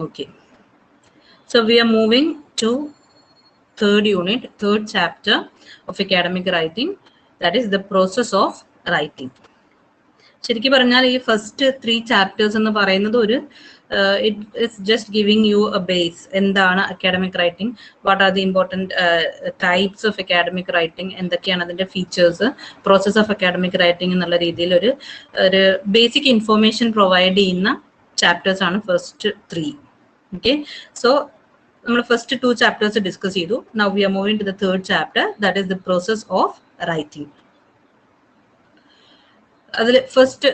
Okay. So we are moving to third unit, third chapter of academic writing, that is the process of writing. ശരിക്കും പറഞ്ഞാൽ ഈ first 3 chapters എന്ന് പറയുന്നത് ഒരു it is just giving you a base. എന്താണ് academic writing, what are the important types of academic writing, എന്തൊക്കെയാണ് അതിൻ്റെ features, process of academic writing എന്നുള്ള രീതിയിൽ ഒരു ബേസിക് ഇൻഫോർമേഷൻ പ്രൊവൈഡ് ചെയ്യുന്ന ചാപ്റ്റേഴ്സ് ആണ് ഫസ്റ്റ് 3. ഓക്കെ, സോ നമ്മൾ ഫസ്റ്റ് 2 ചാപ്റ്റേഴ്സ് ഡിസ്കസ് ചെയ്തു. Now we are moving to the third chapter, that is the process of writing. അതിൽ ഫസ്റ്റ്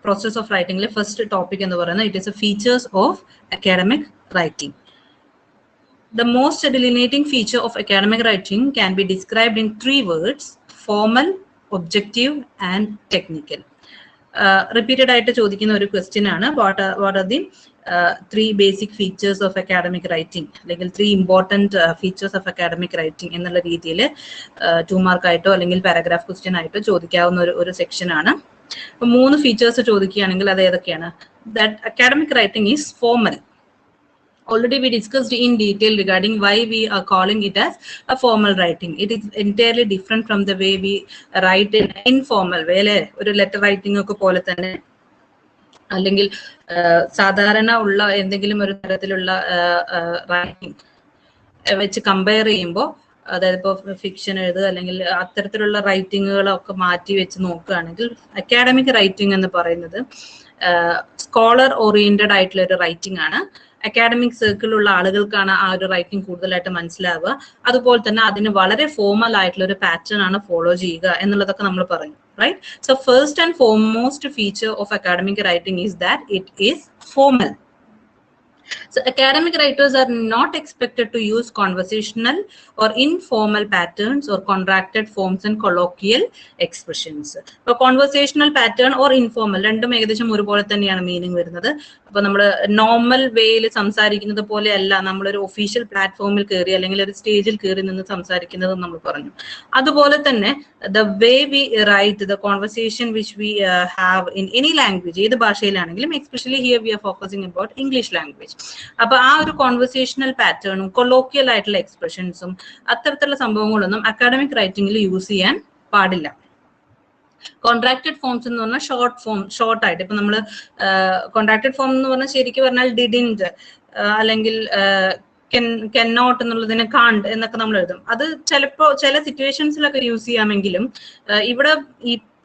പ്രോസസ് ഓഫ് റൈറ്റിംഗിലെ first topic എന്ന് പറയുന്നത് it is a features of academic writing. The most delineating feature of academic writing can be described in 3 words: formal, objective and technical. Repeated ആയിട്ട് ചോദിക്കുന്ന ഒരു question ആണ്, what are the 3 basic features of academic writing, അല്ലെങ്കിൽ 3 important features of academic writing എന്നുള്ള രീതിയിൽ 2 mark ആയിട്ടോ അല്ലെങ്കിൽ paragraph question ആയിട്ടോ ചോദിക്കാവുന്ന ഒരു സെക്ഷൻ ആണ്. 3 ഫീച്ചേഴ്സ് ചോദിക്കുകയാണെങ്കിൽ അത് ഏതൊക്കെയാണ്? That academic writing is formal. Already we discussed in detail regarding why we are calling it as a formal writing. It is entirely different from the way we write in informal way. ഒരു letter writing ഒക്കെ പോലെ തന്നെ അല്ലെങ്കിൽ സാധാരണ ഉള്ള എന്തെങ്കിലും ഒരു തരത്തിലുള്ള റൈറ്റിംഗ് വെച്ച് കമ്പയർ ചെയ്യുമ്പോൾ, അതായത് ഇപ്പോൾ ഫിക്ഷൻ എഴുതുക അല്ലെങ്കിൽ അത്തരത്തിലുള്ള റൈറ്റിങ്ങുകളൊക്കെ മാറ്റി വെച്ച് നോക്കുകയാണെങ്കിൽ അക്കാഡമിക് റൈറ്റിംഗ് എന്ന് പറയുന്നത് സ്കോളർ ഓറിയന്റഡ് ആയിട്ടുള്ള ഒരു റൈറ്റിംഗ് ആണ്. അക്കാഡമിക് സർക്കിളിലുള്ള ആളുകൾക്കാണ് ആ ഒരു റൈറ്റിംഗ് കൂടുതലായിട്ട് മനസ്സിലാവുക. അതുപോലെ തന്നെ അതിന് വളരെ ഫോർമൽ ആയിട്ടുള്ള ഒരു പാറ്റേൺ ആണ് ഫോളോ ചെയ്യുക എന്നുള്ളതൊക്കെ നമ്മൾ പറഞ്ഞു, right? So first and foremost feature of academic writing is that it is formal. So academic writers are not expected to use conversational or informal patterns or contracted forms and colloquial expressions. So conversational pattern or informal രണ്ടും ഏകദേശം ഒരുപോലെ തന്നെയാണ് meaning വരുന്നത്. അപ്പോൾ നമ്മൾ normal വേയിൽ സംസാരിക്കുന്നത് പോലെ അല്ല നമ്മളൊരു ഒഫീഷ്യൽ പ്ലാറ്റ്ഫോമിൽ കയറി അല്ലെങ്കിൽ ഒരു സ്റ്റേജിൽ കയറി നിന്ന് സംസാരിക്കുന്നത് നമ്മൾ പറഞ്ഞു. അതുപോലെ തന്നെ the way we write, the conversation which we have in any language, ഏത് ഭാഷയിലാണെങ്കിലും, especially here we are focusing about English language. അപ്പൊ ആ ഒരു കോൺവെർസേഷണൽ പാറ്റേണും കൊളോക്കിയൽ ആയിട്ടുള്ള എക്സ്പ്രഷൻസും അത്തരത്തിലുള്ള സംഭവങ്ങളൊന്നും അക്കാഡമിക് റൈറ്റിംഗിൽ യൂസ് ചെയ്യാൻ പാടില്ല. കോൺട്രാക്റ്റഡ് ഫോംസ് എന്ന് പറഞ്ഞാൽ ഷോർട്ട് ആയിട്ട്, ഇപ്പൊ നമ്മൾ കോൺട്രാക്റ്റഡ് ഫോം എന്ന് പറഞ്ഞാൽ ശരിക്കും പറഞ്ഞാൽ ഡിഡിൻറ്റ് അല്ലെങ്കിൽ കെൻ നോട്ട് എന്നുള്ളതിനെ കാണ്ട് എന്നൊക്കെ നമ്മൾ എഴുതും. അത് ചിലപ്പോൾ ചില സിറ്റുവേഷൻസിലൊക്കെ യൂസ് ചെയ്യാമെങ്കിലും ഇവിടെ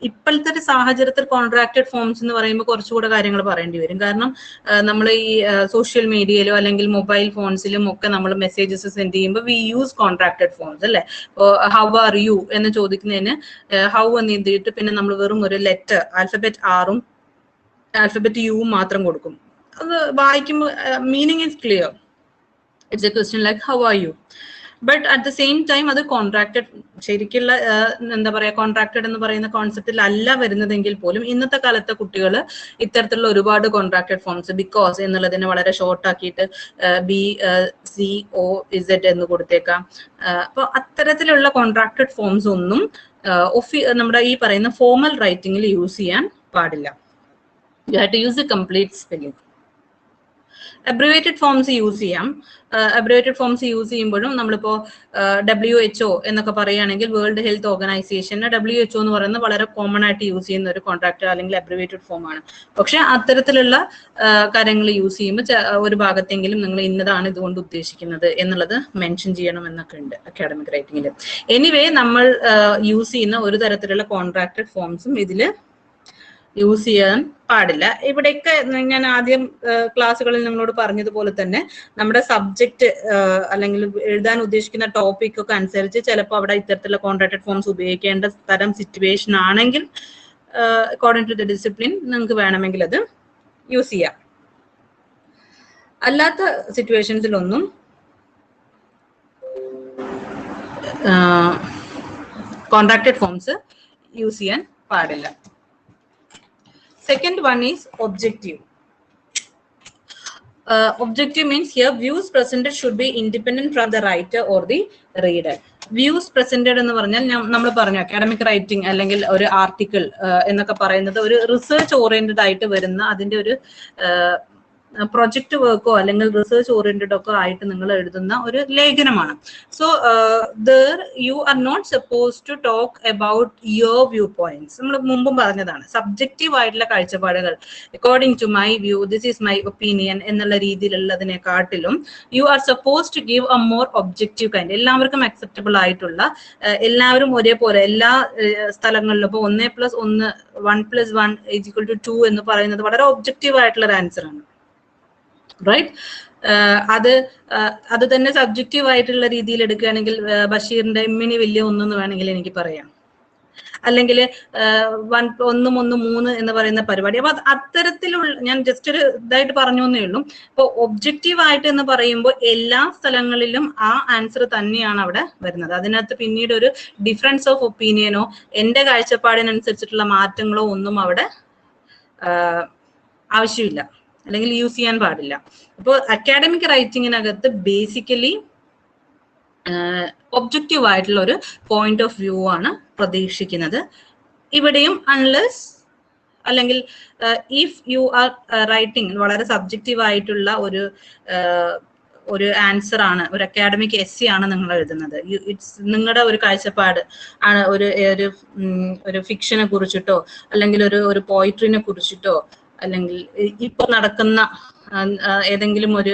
ഇപ്പോഴത്തെ ഒരു സാഹചര്യത്തിൽ കോൺട്രാക്റ്റഡ് ഫോംസ് എന്ന് പറയുമ്പോൾ കുറച്ചുകൂടെ കാര്യങ്ങൾ പറയേണ്ടി വരും. കാരണം നമ്മൾ ഈ സോഷ്യൽ മീഡിയയിലോ അല്ലെങ്കിൽ മൊബൈൽ ഫോൺസിലും ഒക്കെ നമ്മൾ മെസ്സേജസ് സെൻഡ് ചെയ്യുമ്പോൾ വി യൂസ് കോൺട്രാക്റ്റഡ് ഫോംസ് അല്ലേ. ഹൗ ആർ യു എന്ന് ചോദിക്കുന്നതിന് ഹൗ എന്ന് എഴുതിയിട്ട് പിന്നെ നമ്മൾ വെറും ഒരു ലെറ്റർ ആൽഫബറ്റ് ആറും ആൽഫബറ്റ് യുവും മാത്രം കൊടുക്കും. അത് വായിക്കുമ്പോൾ meaning is clear. It's a question like how are you, but at the same time അത് കോൺട്രാക്റ്റഡ് ശരിക്കുള്ള എന്താ പറയുക കോൺട്രാക്റ്റഡ് എന്ന് പറയുന്ന കോൺസെപ്റ്റിൽ അല്ല വരുന്നതെങ്കിൽ പോലും ഇന്നത്തെ കാലത്തെ കുട്ടികൾ ഇത്തരത്തിലുള്ള ഒരുപാട് കോൺട്രാക്റ്റഡ് ഫോംസ് ബിക്കോസ് എന്നുള്ളതിനെ വളരെ ഷോർട്ട് ആക്കിയിട്ട് BCOZ എന്ന് കൊടുത്തേക്കാം. അപ്പോൾ അത്തരത്തിലുള്ള കോൺട്രാക്റ്റഡ് ഫോംസ് ഒന്നും നമ്മുടെ ഈ പറയുന്ന ഫോർമൽ റൈറ്റിംഗിൽ യൂസ് ചെയ്യാൻ പാടില്ല. You have to use the complete spelling. Abbreviated forms use ചെയ്യാം. അബ്രിവേറ്റഡ് ഫോംസ് യൂസ് ചെയ്യുമ്പോഴും നമ്മളിപ്പോൾ WHO എന്നൊക്കെ പറയുകയാണെങ്കിൽ വേൾഡ് ഹെൽത്ത് ഓർഗനൈസേഷന് WHO എന്ന് പറയുന്നത് വളരെ കോമൺ ആയിട്ട് യൂസ് ചെയ്യുന്ന ഒരു കോൺട്രാക്ട് അല്ലെങ്കിൽ അബ്രിവേറ്റഡ് ഫോം ആണ്. പക്ഷെ അത്തരത്തിലുള്ള കാര്യങ്ങൾ യൂസ് ചെയ്യുമ്പോൾ ഒരു ഭാഗത്തെങ്കിലും നിങ്ങൾ ഇന്നതാണ് ഇതുകൊണ്ട് ഉദ്ദേശിക്കുന്നത് എന്നുള്ളത് മെൻഷൻ ചെയ്യണം എന്നൊക്കെ ഉണ്ട് അക്കാഡമിക് റൈറ്റിംഗിൽ. എനിവേ നമ്മൾ യൂസ് ചെയ്യുന്ന ഒരു തരത്തിലുള്ള കോൺട്രാക്റ്റഡ് ഫോംസും ഇതിൽ യൂസ് ചെയ്യാൻ പാടില്ല. ഇവിടെയൊക്കെ ഞാൻ ആദ്യം ക്ലാസ്സുകളിൽ നിങ്ങളോട് പറഞ്ഞതുപോലെ തന്നെ നമ്മുടെ സബ്ജക്റ്റ് അല്ലെങ്കിൽ എഴുതാൻ ഉദ്ദേശിക്കുന്ന ടോപ്പിക് ഒക്കെ അനുസരിച്ച് ചിലപ്പോൾ അവിടെ ഇത്തരത്തിലുള്ള കോൺട്രാക്റ്റഡ് ഫോംസ് ഉപയോഗിക്കേണ്ട തരം സിറ്റുവേഷൻ ആണെങ്കിൽ അക്കോർഡിംഗ് ടു ദ ഡിസിപ്ലിൻ നിങ്ങൾക്ക് വേണമെങ്കിൽ അത് യൂസ് ചെയ്യാം. അല്ലാത്ത സിറ്റുവേഷൻസിലൊന്നും കോൺട്രാക്റ്റഡ് ഫോംസ് യൂസ് ചെയ്യാൻ പാടില്ല. Second one is objective. Objective means here views presented should be independent from the writer or the reader. Views presented എന്ന് പറഞ്ഞാൽ നമ്മൾ പറഞ്ഞു അക്കാഡമിക് റൈറ്റിംഗ് അല്ലെങ്കിൽ ഒരു ആർട്ടിക്കിൾ എന്നൊക്കെ പറയുന്നത് ഒരു റിസർച്ച് ഓറിയന്റഡ് ആയിട്ട് വരുന്ന അതിന്റെ ഒരു പ്രൊജക്ട് വർക്കോ അല്ലെങ്കിൽ റിസർച്ച് ഓറിയന്റഡ് ഒക്കെ ആയിട്ട് നിങ്ങൾ എഴുതുന്ന ഒരു ലേഖനമാണ്. So there you are not suppose to talk about your view points. നമ്മൾ മുമ്പും പറഞ്ഞതാണ്, സബ്ജക്റ്റീവ് ആയിട്ടുള്ള കാഴ്ചപ്പാടുകൾ, according to my view, this is my opinion എന്നുള്ള രീതിയിലുള്ളതിനെക്കാട്ടിലും you are suppose to give a more objective kind, എല്ലാവർക്കും അക്സെപ്റ്റബിൾ ആയിട്ടുള്ള, എല്ലാവരും ഒരേപോലെ എല്ലാ സ്ഥലങ്ങളിലും ഇപ്പൊ 1+1 1+1 = 2 എന്ന് പറയുന്നത് വളരെ ഒബ്ജക്റ്റീവ് ആയിട്ടുള്ള ഒരു ആൻസർ ആണ്, റൈറ്റ്? അത് തന്നെ സബ്ജക്റ്റീവ് ആയിട്ടുള്ള രീതിയിൽ എടുക്കുകയാണെങ്കിൽ ബഷീറിന്റെ എമ്മിനി വലിയ ഒന്നെന്ന് വേണമെങ്കിൽ എനിക്ക് പറയാം, അല്ലെങ്കിൽ 1 1 3 എന്ന് പറയുന്ന പരിപാടി. അപ്പൊ അത്തരത്തിലുള്ള, ഞാൻ ജസ്റ്റ് ഒരു ഇതായിട്ട് പറഞ്ഞു എന്നേ ഉള്ളൂ. ഇപ്പൊ ഒബ്ജക്റ്റീവ് ആയിട്ട് എന്ന് പറയുമ്പോൾ എല്ലാ സ്ഥലങ്ങളിലും ആ ആൻസർ തന്നെയാണ് അവിടെ വരുന്നത്. അതിനകത്ത് പിന്നീട് ഒരു ഡിഫറൻസ് ഓഫ് ഒപ്പീനിയനോ എന്റെ കാഴ്ചപ്പാടിനനുസരിച്ചിട്ടുള്ള മാറ്റങ്ങളോ ഒന്നും അവിടെ ആവശ്യമില്ല, അല്ലെങ്കിൽ യൂസ് ചെയ്യാൻ പാടില്ല. അപ്പോൾ അക്കാഡമിക് റൈറ്റിങ്ങിനകത്ത് ബേസിക്കലി ഒബ്ജക്റ്റീവ് ആയിട്ടുള്ള ഒരു പോയിന്റ് ഓഫ് വ്യൂ ആണ് പ്രതീക്ഷിക്കുന്നത് ഇവിടെയും. അൺലെസ് അല്ലെങ്കിൽ ഇഫ് യു ആർ റൈറ്റിംഗ് വളരെ സബ്ജക്റ്റീവ് ആയിട്ടുള്ള ഒരു ആൻസർ ആണ്, ഒരു അക്കാഡമിക് എസ്സി ആണ് നിങ്ങൾ എഴുതുന്നത്, നിങ്ങളുടെ ഒരു കാഴ്ചപ്പാട് ആണ്, ഒരു ഫിക്ഷനെ കുറിച്ചിട്ടോ അല്ലെങ്കിൽ ഒരു പോയിട്രിനെ കുറിച്ചിട്ടോ അല്ലെങ്കിൽ ഇപ്പൊ നടക്കുന്ന ഏതെങ്കിലും ഒരു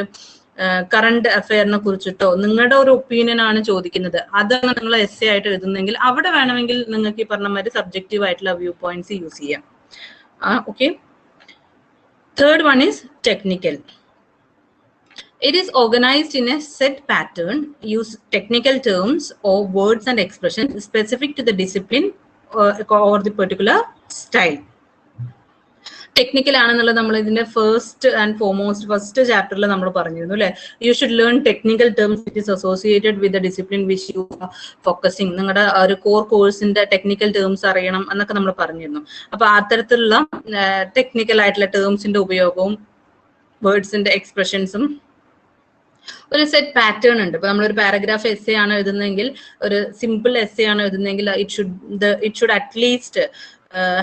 കറണ്ട് അഫെയറിനെ കുറിച്ചിട്ടോ നിങ്ങളുടെ ഒരു ഒപ്പീനിയൻ ആണ് ചോദിക്കുന്നത്, അതാണ് നിങ്ങൾ എസ്സേ ആയിട്ട് എഴുതുന്നെങ്കിൽ അവിടെ വേണമെങ്കിൽ നിങ്ങൾക്ക് ഈ പറഞ്ഞ മാതിരി സബ്ജക്റ്റീവ് ആയിട്ടുള്ള വ്യൂ പോയിന്റ്സ് യൂസ് ചെയ്യാം. Okay. Third one is technical. It is organized in a set pattern, use technical terms or words and expressions specific to the discipline or the particular style. Technical ആണെന്നുള്ളത് നമ്മൾ ഇതിന്റെ first ചാപ്റ്ററിൽ നമ്മൾ പറഞ്ഞിരുന്നു അല്ലെ. You should learn technical terms which is associated with the discipline which you focusing. നിങ്ങളുടെ ഒരു core കോഴ്സിന്റെ ടെക്നിക്കൽ ടേംസ് അറിയണം എന്നൊക്കെ നമ്മൾ പറഞ്ഞിരുന്നു. അപ്പൊ അത്തരത്തിലുള്ള ടെക്നിക്കൽ ആയിട്ടുള്ള ടേംസിന്റെ ഉപയോഗവും വേർഡ്സിന്റെ എക്സ്പ്രഷൻസും ഒരു സെറ്റ് പാറ്റേൺ ഉണ്ട്. ഇപ്പൊ നമ്മളൊരു പാരഗ്രാഫ് എസ്സേ ആണ് എഴുതുന്നതെങ്കിൽ, ഒരു സിമ്പിൾ എസ്സേ ആണ് എഴുതുന്നതെങ്കിൽ it should at least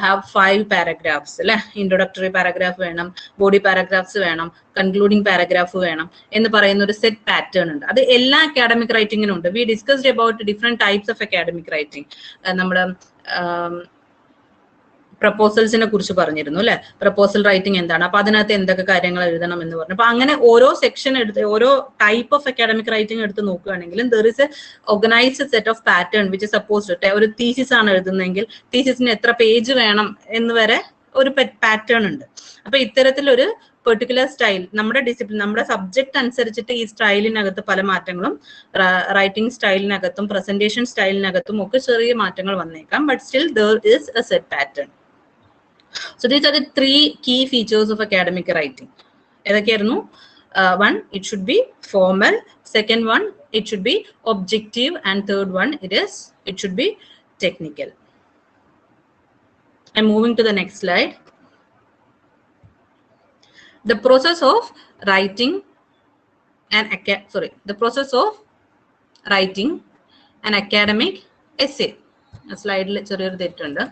have 5 paragraphs അല്ലെ. ഇൻട്രൊഡക്ടറി പാരഗ്രാഫ് വേണം, ബോഡി പാരഗ്രാഫ്സ് വേണം, കൺക്ലൂഡിംഗ് പാരഗ്രാഫ് വേണം എന്ന് പറയുന്ന ഒരു സെറ്റ് പാറ്റേൺ ഉണ്ട്. അത് എല്ലാ അക്കാഡമിക് റൈറ്റിംഗിനും ഉണ്ട്. We discussed about different types of academic writing. നമ്മുടെ പ്രപ്പോസൽസിനെ കുറിച്ച് പറഞ്ഞിരുന്നു അല്ലെ. പ്രപ്പോസൽ റൈറ്റിംഗ് എന്താണ്, അപ്പൊ അതിനകത്ത് എന്തൊക്കെ കാര്യങ്ങൾ എഴുതണം എന്ന് പറഞ്ഞു. അപ്പൊ അങ്ങനെ ഓരോ സെക്ഷൻ എടുത്ത് ഓരോ ടൈപ്പ് ഓഫ് അക്കാഡമിക് റൈറ്റിംഗ് എടുത്ത് നോക്കുകയാണെങ്കിലും there is A organised set of pattern which suppose ഒരു തീസിസ് ആണ് എഴുതുന്നതെങ്കിൽ തീസിസിന് എത്ര പേജ് വേണം എന്ന് വരെ ഒരു പാറ്റേൺ ഉണ്ട്. അപ്പൊ ഇത്തരത്തിലൊരു പെർട്ടിക്കുലർ സ്റ്റൈൽ, നമ്മുടെ ഡിസിപ്ലിൻ, നമ്മുടെ സബ്ജക്ട് അനുസരിച്ചിട്ട് ഈ സ്റ്റൈലിനകത്ത് പല മാറ്റങ്ങളും, റൈറ്റിംഗ് സ്റ്റൈലിനകത്തും പ്രസന്റേഷൻ സ്റ്റൈലിനകത്തും ഒക്കെ ചെറിയ മാറ്റങ്ങൾ വന്നേക്കാം. But still there is A set pattern. So these are the 3 key features of academic writing. ഏതൊക്കെയായിരുന്നു? One, it should be formal. Second one, it should be objective. And third one, it should be technical. I'm moving to the next slide. The process of writing an academic essay. Slide le ചെറിയൊരു തെറ്റുണ്ട്.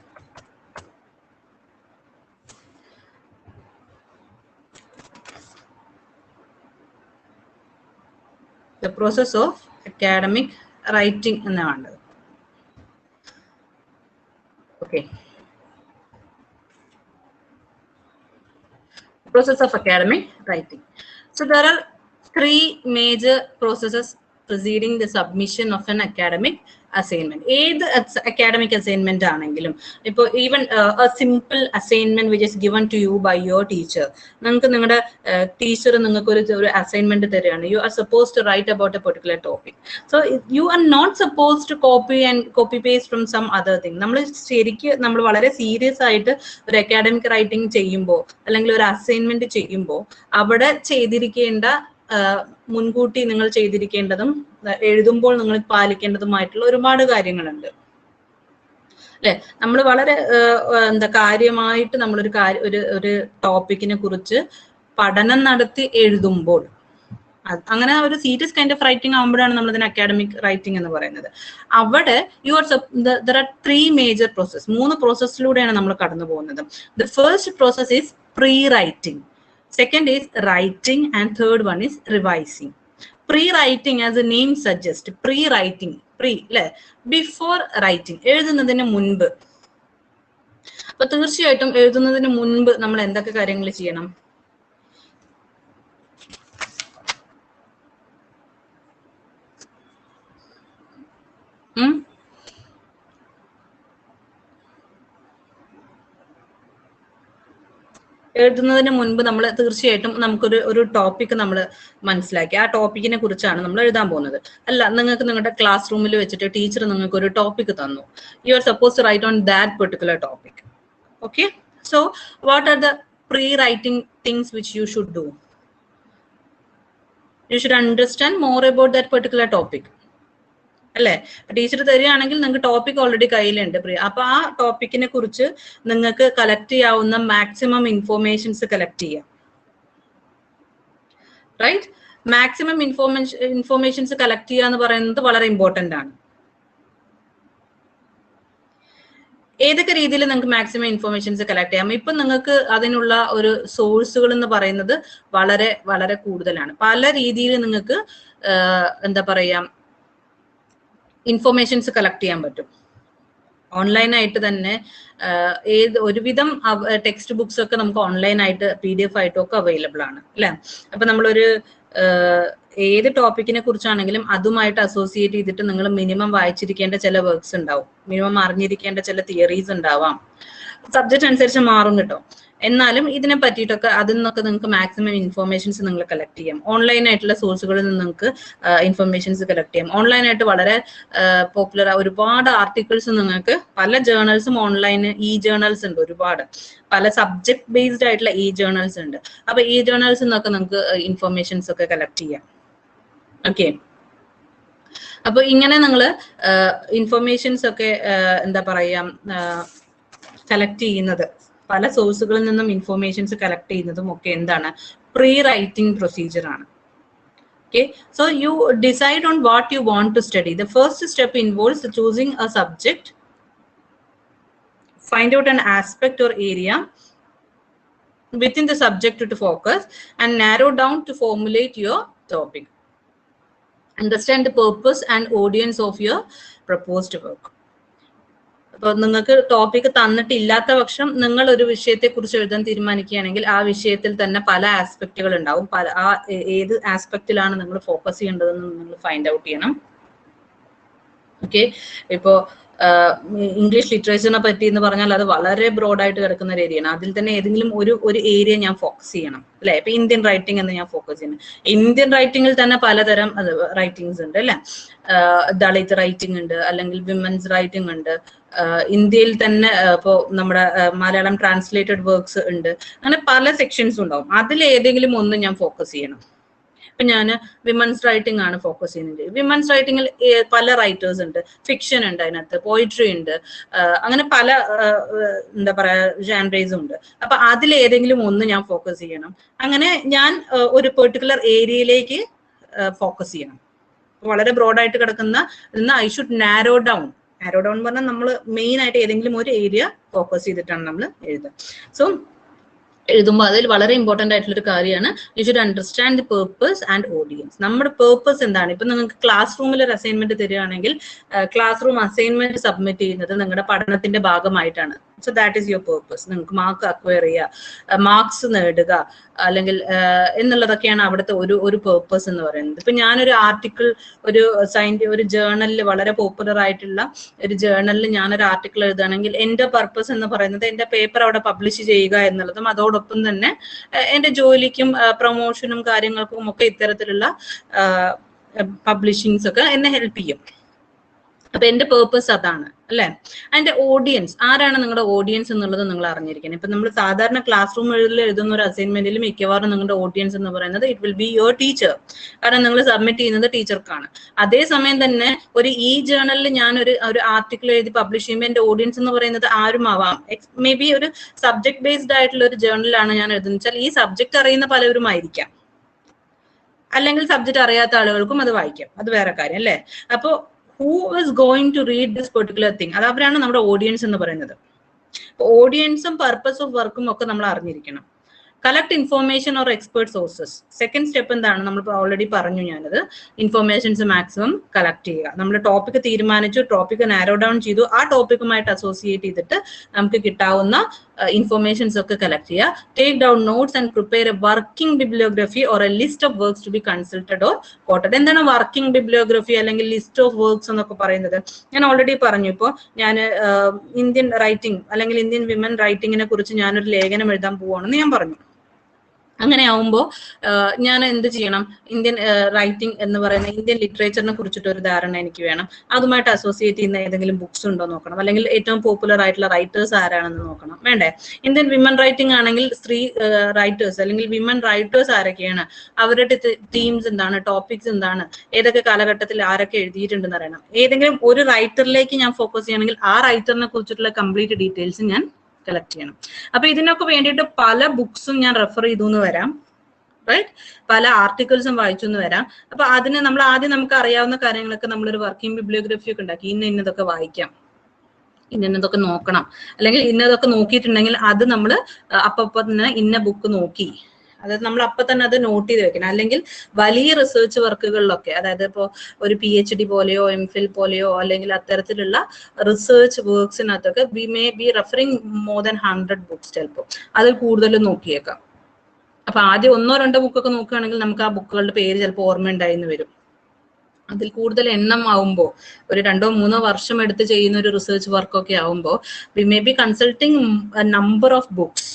The process of academic writing എന്ന് വേണ്ടത്. Okay. Process of academic writing. So there are 3 major processes preceding the submission of an academic assignment. ഏത് academic assignment ആണെങ്കിലും, ഇപ്പോൾ even a simple assignment which is given to you by your teacher. നിങ്ങൾക്ക് നിങ്ങളുടെ teacher നിങ്ങൾക്ക് ഒരു assignment തരികയാണ്. You are suppose to write about a particular topic. So you are not suppose to copy paste from some other thing. നമ്മൾ വളരെ serious ആയിട്ട് ഒരു academic writing ചെയ്യുമ്പോൾ അല്ലെങ്കിൽ ഒരു അസൈൻമെന്റ് ചെയ്യുമ്പോൾ അവിടെ ചെയ്തിരിക്കേണ്ട മുൻകൂട്ടി നിങ്ങൾ ചെയ്തിരിക്കേണ്ടതും എഴുതുമ്പോൾ നിങ്ങൾ പാലിക്കേണ്ടതുമായിട്ടുള്ള ഒരുപാട് കാര്യങ്ങളുണ്ട് അല്ലെ. നമ്മൾ വളരെ കാര്യമായിട്ട് നമ്മളൊരു ഒരു ടോപ്പിക്കിനെ കുറിച്ച് പഠനം നടത്തി എഴുതുമ്പോൾ, അങ്ങനെ ഒരു സീരിയസ് കൈൻഡ് ഓഫ് റൈറ്റിംഗ് ആകുമ്പോഴാണ് നമ്മൾ ഇതിന് അക്കാഡമിക് റൈറ്റിംഗ് എന്ന് പറയുന്നത്. അവിടെ there are 3 major process. 3 പ്രോസസ്സിലൂടെയാണ് നമ്മൾ കടന്നു പോകുന്നത്. The first process is pre-writing. Second is writing, and third one is revising. Pre-writing, as the name suggests, pre-writing, before writing, എഴുതുന്നതിന് മുൻപ്. അപ്പൊ തീർച്ചയായിട്ടും എഴുതുന്നതിന് മുൻപ് നമ്മൾ എന്തൊക്കെ കാര്യങ്ങൾ ചെയ്യണം? എഴുതുന്നതിന് മുൻപ് നമ്മൾ തീർച്ചയായിട്ടും നമുക്കൊരു ടോപ്പിക് നമ്മൾ മനസ്സിലാക്കി ആ ടോപ്പിക്കിനെ കുറിച്ചാണ് നമ്മൾ എഴുതാൻ പോകുന്നത്. അല്ല, നിങ്ങൾക്ക് നിങ്ങളുടെ ക്ലാസ് റൂമിൽ വെച്ചിട്ട് ടീച്ചർ നിങ്ങൾക്ക് ഒരു ടോപ്പിക് തന്നു. You are suppose to write on that particular topic. Okay, so what are the pre-writing things which you should do? You should understand more about that particular topic. അല്ലെ, teacher തരികയാണെങ്കിൽ നിങ്ങൾക്ക് topic already കയ്യിലുണ്ട്. അപ്പൊ ആ ടോപ്പിക്കിനെ കുറിച്ച് നിങ്ങൾക്ക് collect ചെയ്യാവുന്ന maximum informations collect ചെയ്യാം. റൈറ്റ്, മാക്സിമം ഇൻഫോർമേഷൻസ് കളക്ട് ചെയ്യുക എന്ന് പറയുന്നത് വളരെ ഇമ്പോർട്ടന്റ് ആണ്. ഏതൊക്കെ രീതിയിൽ നിങ്ങൾക്ക് മാക്സിമം ഇൻഫോർമേഷൻസ് കളക്ട് ചെയ്യാം? ഇപ്പൊ നിങ്ങൾക്ക് അതിനുള്ള ഒരു സോഴ്സുകൾ എന്ന് പറയുന്നത് വളരെ വളരെ കൂടുതലാണ്. പല രീതിയിൽ നിങ്ങൾക്ക് എന്താ പറയാ ഇൻഫോർമേഷൻസ് കളക്ട് ചെയ്യാൻ പറ്റും. ഓൺലൈനായിട്ട് തന്നെ ഒരുവിധം ടെക്സ്റ്റ് ബുക്സ് ഒക്കെ നമുക്ക് ഓൺലൈനായിട്ട് PDF ആയിട്ടും ഒക്കെ അവൈലബിൾ ആണ് അല്ലെ. അപ്പൊ നമ്മളൊരു ഏത് ടോപ്പിക്കിനെ കുറിച്ചാണെങ്കിലും അതുമായിട്ട് അസോസിയേറ്റ് ചെയ്തിട്ട് നിങ്ങൾ മിനിമം വായിച്ചിരിക്കേണ്ട ചില വർക്ക്സ് ഉണ്ടാവും, മിനിമം അറിഞ്ഞിരിക്കേണ്ട ചില തിയറീസ് ഉണ്ടാവാം. സബ്ജക്ട് അനുസരിച്ച് മാറും കേട്ടോ. എന്നാലും ഇതിനെ പറ്റിയിട്ടൊക്കെ അതിൽ നിന്നൊക്കെ നിങ്ങൾക്ക് മാക്സിമം ഇൻഫോർമേഷൻസ് നിങ്ങൾ കളക്ട് ചെയ്യാം. ഓൺലൈൻ ആയിട്ടുള്ള സോഴ്സുകളിൽ നിന്ന് നിങ്ങൾക്ക് ഇൻഫർമേഷൻസ് കളക്ട് ചെയ്യാം. ഓൺലൈനായിട്ട് വളരെ പോപ്പുലർ ഒരുപാട് ആർട്ടിക്കിൾസ് നിങ്ങൾക്ക് പല ജേർണൽസും ഓൺലൈൻ ജേർണൽസ് ഉണ്ട് ഒരുപാട്. പല സബ്ജക്ട് ബേസ്ഡ് ആയിട്ടുള്ള ജേർണൽസ് ഉണ്ട്. അപ്പൊ ജേർണൽസ് നിന്നൊക്കെ നിങ്ങൾക്ക് ഇൻഫർമേഷൻസ് ഒക്കെ കളക്ട് ചെയ്യാം. ഓക്കെ, അപ്പൊ ഇങ്ങനെ നിങ്ങൾ ഇൻഫർമേഷൻസ് ഒക്കെ എന്താ പറയാ കളക്ട് ചെയ്യുന്നത്, പല സോഴ്സുകളിൽ നിന്നും ഇൻഫോർമേഷൻസ് കളക്ട് ചെയ്യുന്നതും ഒക്കെ എന്താണ്? pre-writing procedure ആണ്. Okay, so you decide on what you want to study. The first step involves choosing a subject, find out an aspect or area within the subject to focus, and narrow down to formulate your topic. Understand the purpose and audience of your proposed work. അപ്പൊ നിങ്ങൾക്ക് topic തന്നിട്ടില്ലാത്ത പക്ഷം നിങ്ങൾ ഒരു വിഷയത്തെ കുറിച്ച് എഴുതാൻ തീരുമാനിക്കുകയാണെങ്കിൽ ആ വിഷയത്തിൽ തന്നെ പല ആസ്പെക്റ്റുകൾ ഉണ്ടാവും. ഏത് ആസ്പെക്റ്റിലാണ് നിങ്ങൾ ഫോക്കസ് ചെയ്യേണ്ടതെന്ന് നിങ്ങൾ ഫൈൻഡ് ഔട്ട് ചെയ്യണം. ഓക്കെ, ഇപ്പോ ഇംഗ്ലീഷ് ലിറ്ററേച്ചറിനെ പറ്റി എന്ന് പറഞ്ഞാൽ അത് വളരെ ബ്രോഡായിട്ട് കിടക്കുന്ന ഒരു ഏരിയയാണ്. അതിൽ തന്നെ ഏതെങ്കിലും ഒരു ഏരിയ ഞാൻ ഫോക്കസ് ചെയ്യണം അല്ലെ. ഇപ്പൊ ഇന്ത്യൻ റൈറ്റിംഗ് എന്ന് ഞാൻ ഫോക്കസ് ചെയ്യണം. ഇന്ത്യൻ റൈറ്റിംഗിൽ തന്നെ പലതരം റൈറ്റിംഗ്സ് ഉണ്ട് അല്ലെ. ദളിത് റൈറ്റിംഗ് ഉണ്ട്, അല്ലെങ്കിൽ വിമൻസ് റൈറ്റിംഗ് ഉണ്ട്. ഇന്ത്യയിൽ തന്നെ ഇപ്പോ നമ്മുടെ മലയാളം ട്രാൻസ്ലേറ്റഡ് വർക്ക്സ് ഉണ്ട്. അങ്ങനെ പല സെക്ഷൻസ് ഉണ്ടാവും. അതിൽ ഏതെങ്കിലും ഒന്ന് ഞാൻ ഫോക്കസ് ചെയ്യണം. ഇപ്പൊ ഞാൻ വിമൻസ് റൈറ്റിംഗ് ആണ് ഫോക്കസ് ചെയ്യുന്നത്. വിമൻസ് റൈറ്റിംഗിൽ പല റൈറ്റേഴ്സ് ഉണ്ട്, ഫിക്ഷൻ ഉണ്ട്, അതിനകത്ത് പോയിട്രി ഉണ്ട്, അങ്ങനെ പല എന്താ പറയാ ജാൻറേസും ഉണ്ട്. അപ്പൊ അതിൽ ഏതെങ്കിലും ഒന്ന് ഞാൻ ഫോക്കസ് ചെയ്യണം. അങ്ങനെ ഞാൻ ഒരു പെർട്ടിക്കുലർ ഏരിയയിലേക്ക് ഫോക്കസ് ചെയ്യണം. വളരെ ബ്രോഡായിട്ട് കിടക്കുന്ന ഐ ഷുഡ് നാരോ ഡൗൺ പറഞ്ഞാൽ നമ്മൾ മെയിൻ ആയിട്ട് ഏതെങ്കിലും ഒരു ഏരിയ ഫോക്കസ് ചെയ്തിട്ടാണ് നമ്മൾ എഴുതുക. സോ എഴുതുമ്പോൾ അതിൽ വളരെ ഇമ്പോർട്ടന്റ് ആയിട്ടുള്ള ഒരു കാര്യമാണ് you should understand the purpose and audience. നമ്മുടെ പേർപ്പസ് എന്താണ്? ഇപ്പൊ നിങ്ങൾക്ക് ക്ലാസ് റൂമിൽ ഒരു അസൈൻമെന്റ് തരികയാണെങ്കിൽ ക്ലാസ് റൂം അസൈൻമെന്റ് സബ്മിറ്റ് ചെയ്യുന്നത് നിങ്ങളുടെ പഠനത്തിന്റെ ഭാഗമായിട്ടാണ്. So that is your purpose. നിങ്ങൾക്ക് മാർക്ക് അക്വയർ ചെയ്യുക, മാർക്സ് നേടുക, അല്ലെങ്കിൽ എന്നുള്ളതൊക്കെയാണ് അവിടുത്തെ ഒരു പേർപ്പസ് എന്ന് പറയുന്നത്. ഇപ്പൊ ഞാനൊരു ആർട്ടിക്കിൾ ഒരു ജേർണലിൽ, വളരെ പോപ്പുലർ ആയിട്ടുള്ള ഒരു ജേർണലിൽ ഞാനൊരു ആർട്ടിക്കിൾ എഴുതുകയാണെങ്കിൽ എന്റെ പർപ്പസ് എന്ന് പറയുന്നത് എന്റെ പേപ്പർ അവിടെ പബ്ലിഷ് ചെയ്യുക എന്നുള്ളതും അതോടൊപ്പം തന്നെ എന്റെ ജോലിക്കും പ്രൊമോഷനും കാര്യങ്ങൾക്കും ഒക്കെ ഇത്തരത്തിലുള്ള പബ്ലിഷിങ്സ് ഒക്കെ എന്നെ ഹെൽപ്പ് ചെയ്യും. അപ്പൊ എന്റെ പേർപ്പസ് അതാണ് അല്ലെ. അതിന്റെ ഓഡിയൻസ് ആരാണ്? നിങ്ങളുടെ ഓഡിയൻസ് എന്നുള്ളത് നിങ്ങൾ അറിഞ്ഞിരിക്കണം. ഇപ്പൊ നമ്മൾ സാധാരണ ക്ലാസ് റൂമിൽ എഴുതുന്ന ഒരു അസൈൻമെന്റിൽ മിക്കവാറും നിങ്ങളുടെ ഓഡിയൻസ് എന്ന് പറയുന്നത് it will be your teacher. കാരണം നിങ്ങൾ സബ്മിറ്റ് ചെയ്യുന്നത് ടീച്ചർക്കാണ്. അതേസമയം തന്നെ ഒരു ജേർണലിൽ ഞാൻ ഒരു ആർട്ടിക്കിൾ എഴുതി പബ്ലിഷ് ചെയ്യുമ്പോൾ എന്റെ ഓഡിയൻസ് എന്ന് പറയുന്നത് ആരും ആവാം. മേ ബി ഒരു സബ്ജക്ട് ബേസ്ഡ് ആയിട്ടുള്ള ഒരു ജേർണലാണ് ഞാൻ എഴുതുന്നത് വെച്ചാൽ ഈ സബ്ജക്ട് അറിയുന്ന പലരും ആയിരിക്കാം, അല്ലെങ്കിൽ സബ്ജക്ട് അറിയാത്ത ആളുകൾക്കും അത് വായിക്കാം, അത് വേറെ കാര്യം അല്ലേ. അപ്പോ who is going to read this particular thing, അത് അവരാണ് നമ്മുടെ ഓഡിയൻസ് എന്ന് പറയുന്നത്. ഓഡിയൻസും പർപ്പസ് ഓഫ് വർക്കും ഒക്കെ നമ്മൾ അറിഞ്ഞിരിക്കണം. Collect information or expert sources. Second step എന്താണ്? നമ്മൾ ഓൾറെഡി പറഞ്ഞു ഞാനത്. ഇൻഫോർമേഷൻസ് മാക്സിമം കളക്ട് ചെയ്യുക. നമ്മൾ ടോപ്പിക് തീരുമാനിച്ചു, ടോപ്പിക് നാരോ ഡൗൺ ചെയ്തു, ആ ടോപ്പിക്കുമായിട്ട് അസോസിയേറ്റ് ചെയ്തിട്ട് നമുക്ക് കിട്ടാവുന്ന ഇൻഫോർമേഷൻസ് ഒക്കെ കളക്ട് ചെയ്യുക. Take down notes and prepare a working bibliography or a list of works to be consulted or quoted. എന്താണ് വർക്കിംഗ് ബിബ്ലിയോഗ്രഫി അല്ലെങ്കിൽ ലിസ്റ്റ് ഓഫ് വർക്ക്സ് എന്നൊക്കെ പറയുന്നത്? ഞാൻ ഓൾറെഡി പറഞ്ഞു. ഇപ്പോൾ ഞാൻ ഇന്ത്യൻ റൈറ്റിംഗ് അല്ലെങ്കിൽ ഇന്ത്യൻ വിമൻ റൈറ്റിങ്ങിനെ കുറിച്ച് ഞാനൊരു ലേഖനം എഴുതാൻ പോവുകയാണെന്ന് ഞാൻ പറഞ്ഞു. അങ്ങനെ ആവുമ്പോൾ ഞാൻ എന്ത് ചെയ്യണം? ഇന്ത്യൻ റൈറ്റിംഗ് എന്ന് പറയുന്ന ഇന്ത്യൻ ലിറ്ററേച്ചറിനെ കുറിച്ചിട്ട് ഒരു ധാരണ എനിക്ക് വേണം. അതുമായിട്ട് അസോസിയേറ്റ് ചെയ്യുന്ന ഏതെങ്കിലും ബുക്സ് ഉണ്ടോ നോക്കണം. അല്ലെങ്കിൽ ഏറ്റവും പോപ്പുലർ ആയിട്ടുള്ള റൈറ്റേഴ്സ് ആരാണെന്ന് നോക്കണം. വേണ്ടേ? ഇന്ത്യൻ വിമൻ റൈറ്റിംഗ് ആണെങ്കിൽ സ്ത്രീ റൈറ്റേഴ്സ് അല്ലെങ്കിൽ വിമൻ റൈറ്റേഴ്സ് ആരൊക്കെയാണ്, അവരുടെ തീംസ് എന്താണ്, ടോപ്പിക്സ് എന്താണ്, ഏതൊക്കെ കാലഘട്ടത്തിൽ ആരൊക്കെ എഴുതിയിട്ടുണ്ടെന്ന് അറിയണം. ഏതെങ്കിലും ഒരു റൈറ്ററിലേക്ക് ഞാൻ ഫോക്കസ് ചെയ്യണമെങ്കിൽ ആ റൈറ്ററിനെ കുറിച്ചിട്ടുള്ള കംപ്ലീറ്റ് ഡീറ്റെയിൽസ് ഞാൻ കളക്ട് ചെയ്യണം. അപ്പൊ ഇതിനൊക്കെ വേണ്ടിയിട്ട് പല ബുക്സും ഞാൻ റെഫർ ചെയ്തു എന്ന് വരാം, റൈറ്റ്? പല ആർട്ടിക്കിൾസും വായിച്ചു എന്ന് വരാം. അപ്പൊ അതിന് നമ്മൾ ആദ്യം നമുക്ക് അറിയാവുന്ന കാര്യങ്ങളൊക്കെ നമ്മളൊരു വർക്കിംഗ് ബിബ്ലിയോഗ്രഫി ഒക്കെ ഉണ്ടാക്കി. ഇന്നതൊക്കെ വായിക്കാം, ഇന്നതൊക്കെ നോക്കണം, അല്ലെങ്കിൽ ഇന്നതൊക്കെ നോക്കിയിട്ടുണ്ടെങ്കിൽ അത് നമ്മൾ അപ്പൊ തന്നെ ഇന്ന ബുക്ക് നോക്കി, അതായത് നമ്മൾ അപ്പൊ തന്നെ അത് നോട്ട് ചെയ്ത് വെക്കണം. അല്ലെങ്കിൽ വലിയ റിസർച്ച് വർക്കുകളിലൊക്കെ, അതായത് ഇപ്പോൾ ഒരു PhD പോലെയോ MPhil പോലെയോ അല്ലെങ്കിൽ അത്തരത്തിലുള്ള റിസർച്ച് വർക്ക്സിനകത്തൊക്കെ we may be referring more than 100 books. ചിലപ്പോൾ അതിൽ കൂടുതൽ നോക്കിയേക്കാം. അപ്പൊ ആദ്യം 1-2 ബുക്കൊക്കെ നോക്കുകയാണെങ്കിൽ നമുക്ക് ആ ബുക്കുകളുടെ പേര് ചിലപ്പോൾ ഓർമ്മ ഉണ്ടായിന്ന് വരും. അതിൽ കൂടുതൽ എണ്ണം ആവുമ്പോൾ, ഒരു 2-3 വർഷം എടുത്ത് ചെയ്യുന്ന ഒരു റിസർച്ച് വർക്കൊക്കെ ആവുമ്പോൾ V may B consulting number of books,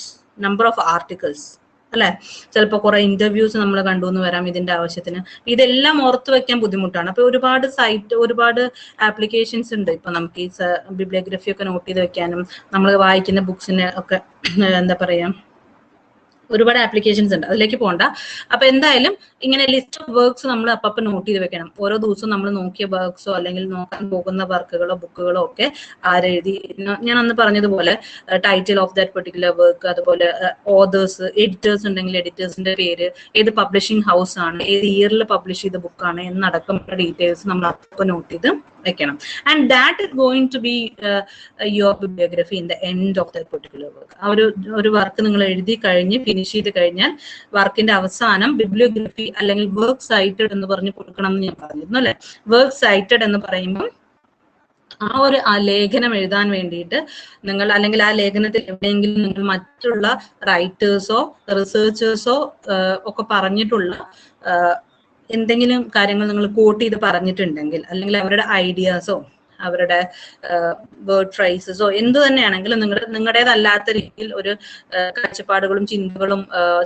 number of articles, അല്ലെ? ചിലപ്പോൾ കുറെ ഇന്റർവ്യൂസ് നമ്മൾ കണ്ടു എന്ന് വരാം ഇതിന്റെ ആവശ്യത്തിന്. ഇതെല്ലാം ഓർത്ത് വെക്കാൻ ബുദ്ധിമുട്ടാണ്. അപ്പൊ ഒരുപാട് സൈറ്റ്, ഒരുപാട് ആപ്ലിക്കേഷൻസ് ഉണ്ട് ഇപ്പൊ നമുക്ക് ഈ ബിബ്ലിയോഗ്രഫി ഒക്കെ നോട്ട് ചെയ്ത് വെക്കാനും നമ്മൾ വായിക്കുന്ന ബുക്സിന് ഒക്കെ എന്താ പറയാ, ഒരുപാട് ആപ്ലിക്കേഷൻസ് ഉണ്ട്, അതിലേക്ക് പോകണ്ട. അപ്പൊ എന്തായാലും ഇങ്ങനെ ലിസ്റ്റ് ഓഫ് വർക്ക്സ് നമ്മൾ അപ്പം നോട്ട് ചെയ്ത് വെക്കണം. ഓരോ ദിവസവും നമ്മൾ നോക്കിയ വർക്ക്സോ അല്ലെങ്കിൽ നോക്കാൻ പോകുന്ന വർക്കുകളോ ബുക്കുകളോ ഒക്കെ ആരെഴുതി, ഞാൻ അന്ന് പറഞ്ഞതുപോലെ title of that particular work, അതുപോലെ ഓതേഴ്സ്, എഡിറ്റേഴ്സ് ഉണ്ടെങ്കിൽ എഡിറ്റേഴ്സിന്റെ പേര്, ഏത് പബ്ലിഷിംഗ് ഹൗസ് ആണ്, ഏത് ഇയറിൽ പബ്ലിഷ് ചെയ്ത ബുക്കാണ് എന്നടക്കമുള്ള ഡീറ്റെയിൽസ് നമ്മൾ അപ്പം നോട്ട് ചെയ്ത് വെക്കണം. And that is going to be your bibliography in the end of that particular work. ആ ഒരു വർക്ക് നിങ്ങൾ എഴുതി കഴിഞ്ഞ് ഫിനിഷ് ചെയ്ത് കഴിഞ്ഞാൽ വർക്കിന്റെ അവസാനം ബിബ്ലിയോഗ്രഫി അല്ലെങ്കിൽ വർക്ക് സൈറ്റഡ് എന്ന് പറഞ്ഞ് കൊടുക്കണം എന്ന് ഞാൻ പറഞ്ഞിരുന്നു, അല്ലെ? വർക്ക് സൈറ്റഡ് എന്ന് പറയുമ്പോൾ ആ ലേഖനം എഴുതാൻ വേണ്ടിയിട്ട് നിങ്ങൾ, അല്ലെങ്കിൽ ആ ലേഖനത്തിൽ എവിടെയെങ്കിലും നിങ്ങൾ മറ്റുള്ള റൈറ്റേഴ്സോ റിസർച്ചേഴ്സോ ഒക്കെ പറഞ്ഞിട്ടുള്ള എന്തെങ്കിലും കാര്യങ്ങൾ നിങ്ങൾ കോട്ട് ചെയ്ത് പറഞ്ഞിട്ടുണ്ടെങ്കിൽ, അല്ലെങ്കിൽ അവരുടെ ഐഡിയാസോ അവരുടെ വേർഡ് ഫ്രൈസസോ എന്തു തന്നെയാണെങ്കിലും നിങ്ങളുടേതല്ലാത്ത രീതിയിൽ ഒരു കാഴ്ചപ്പാടുകളും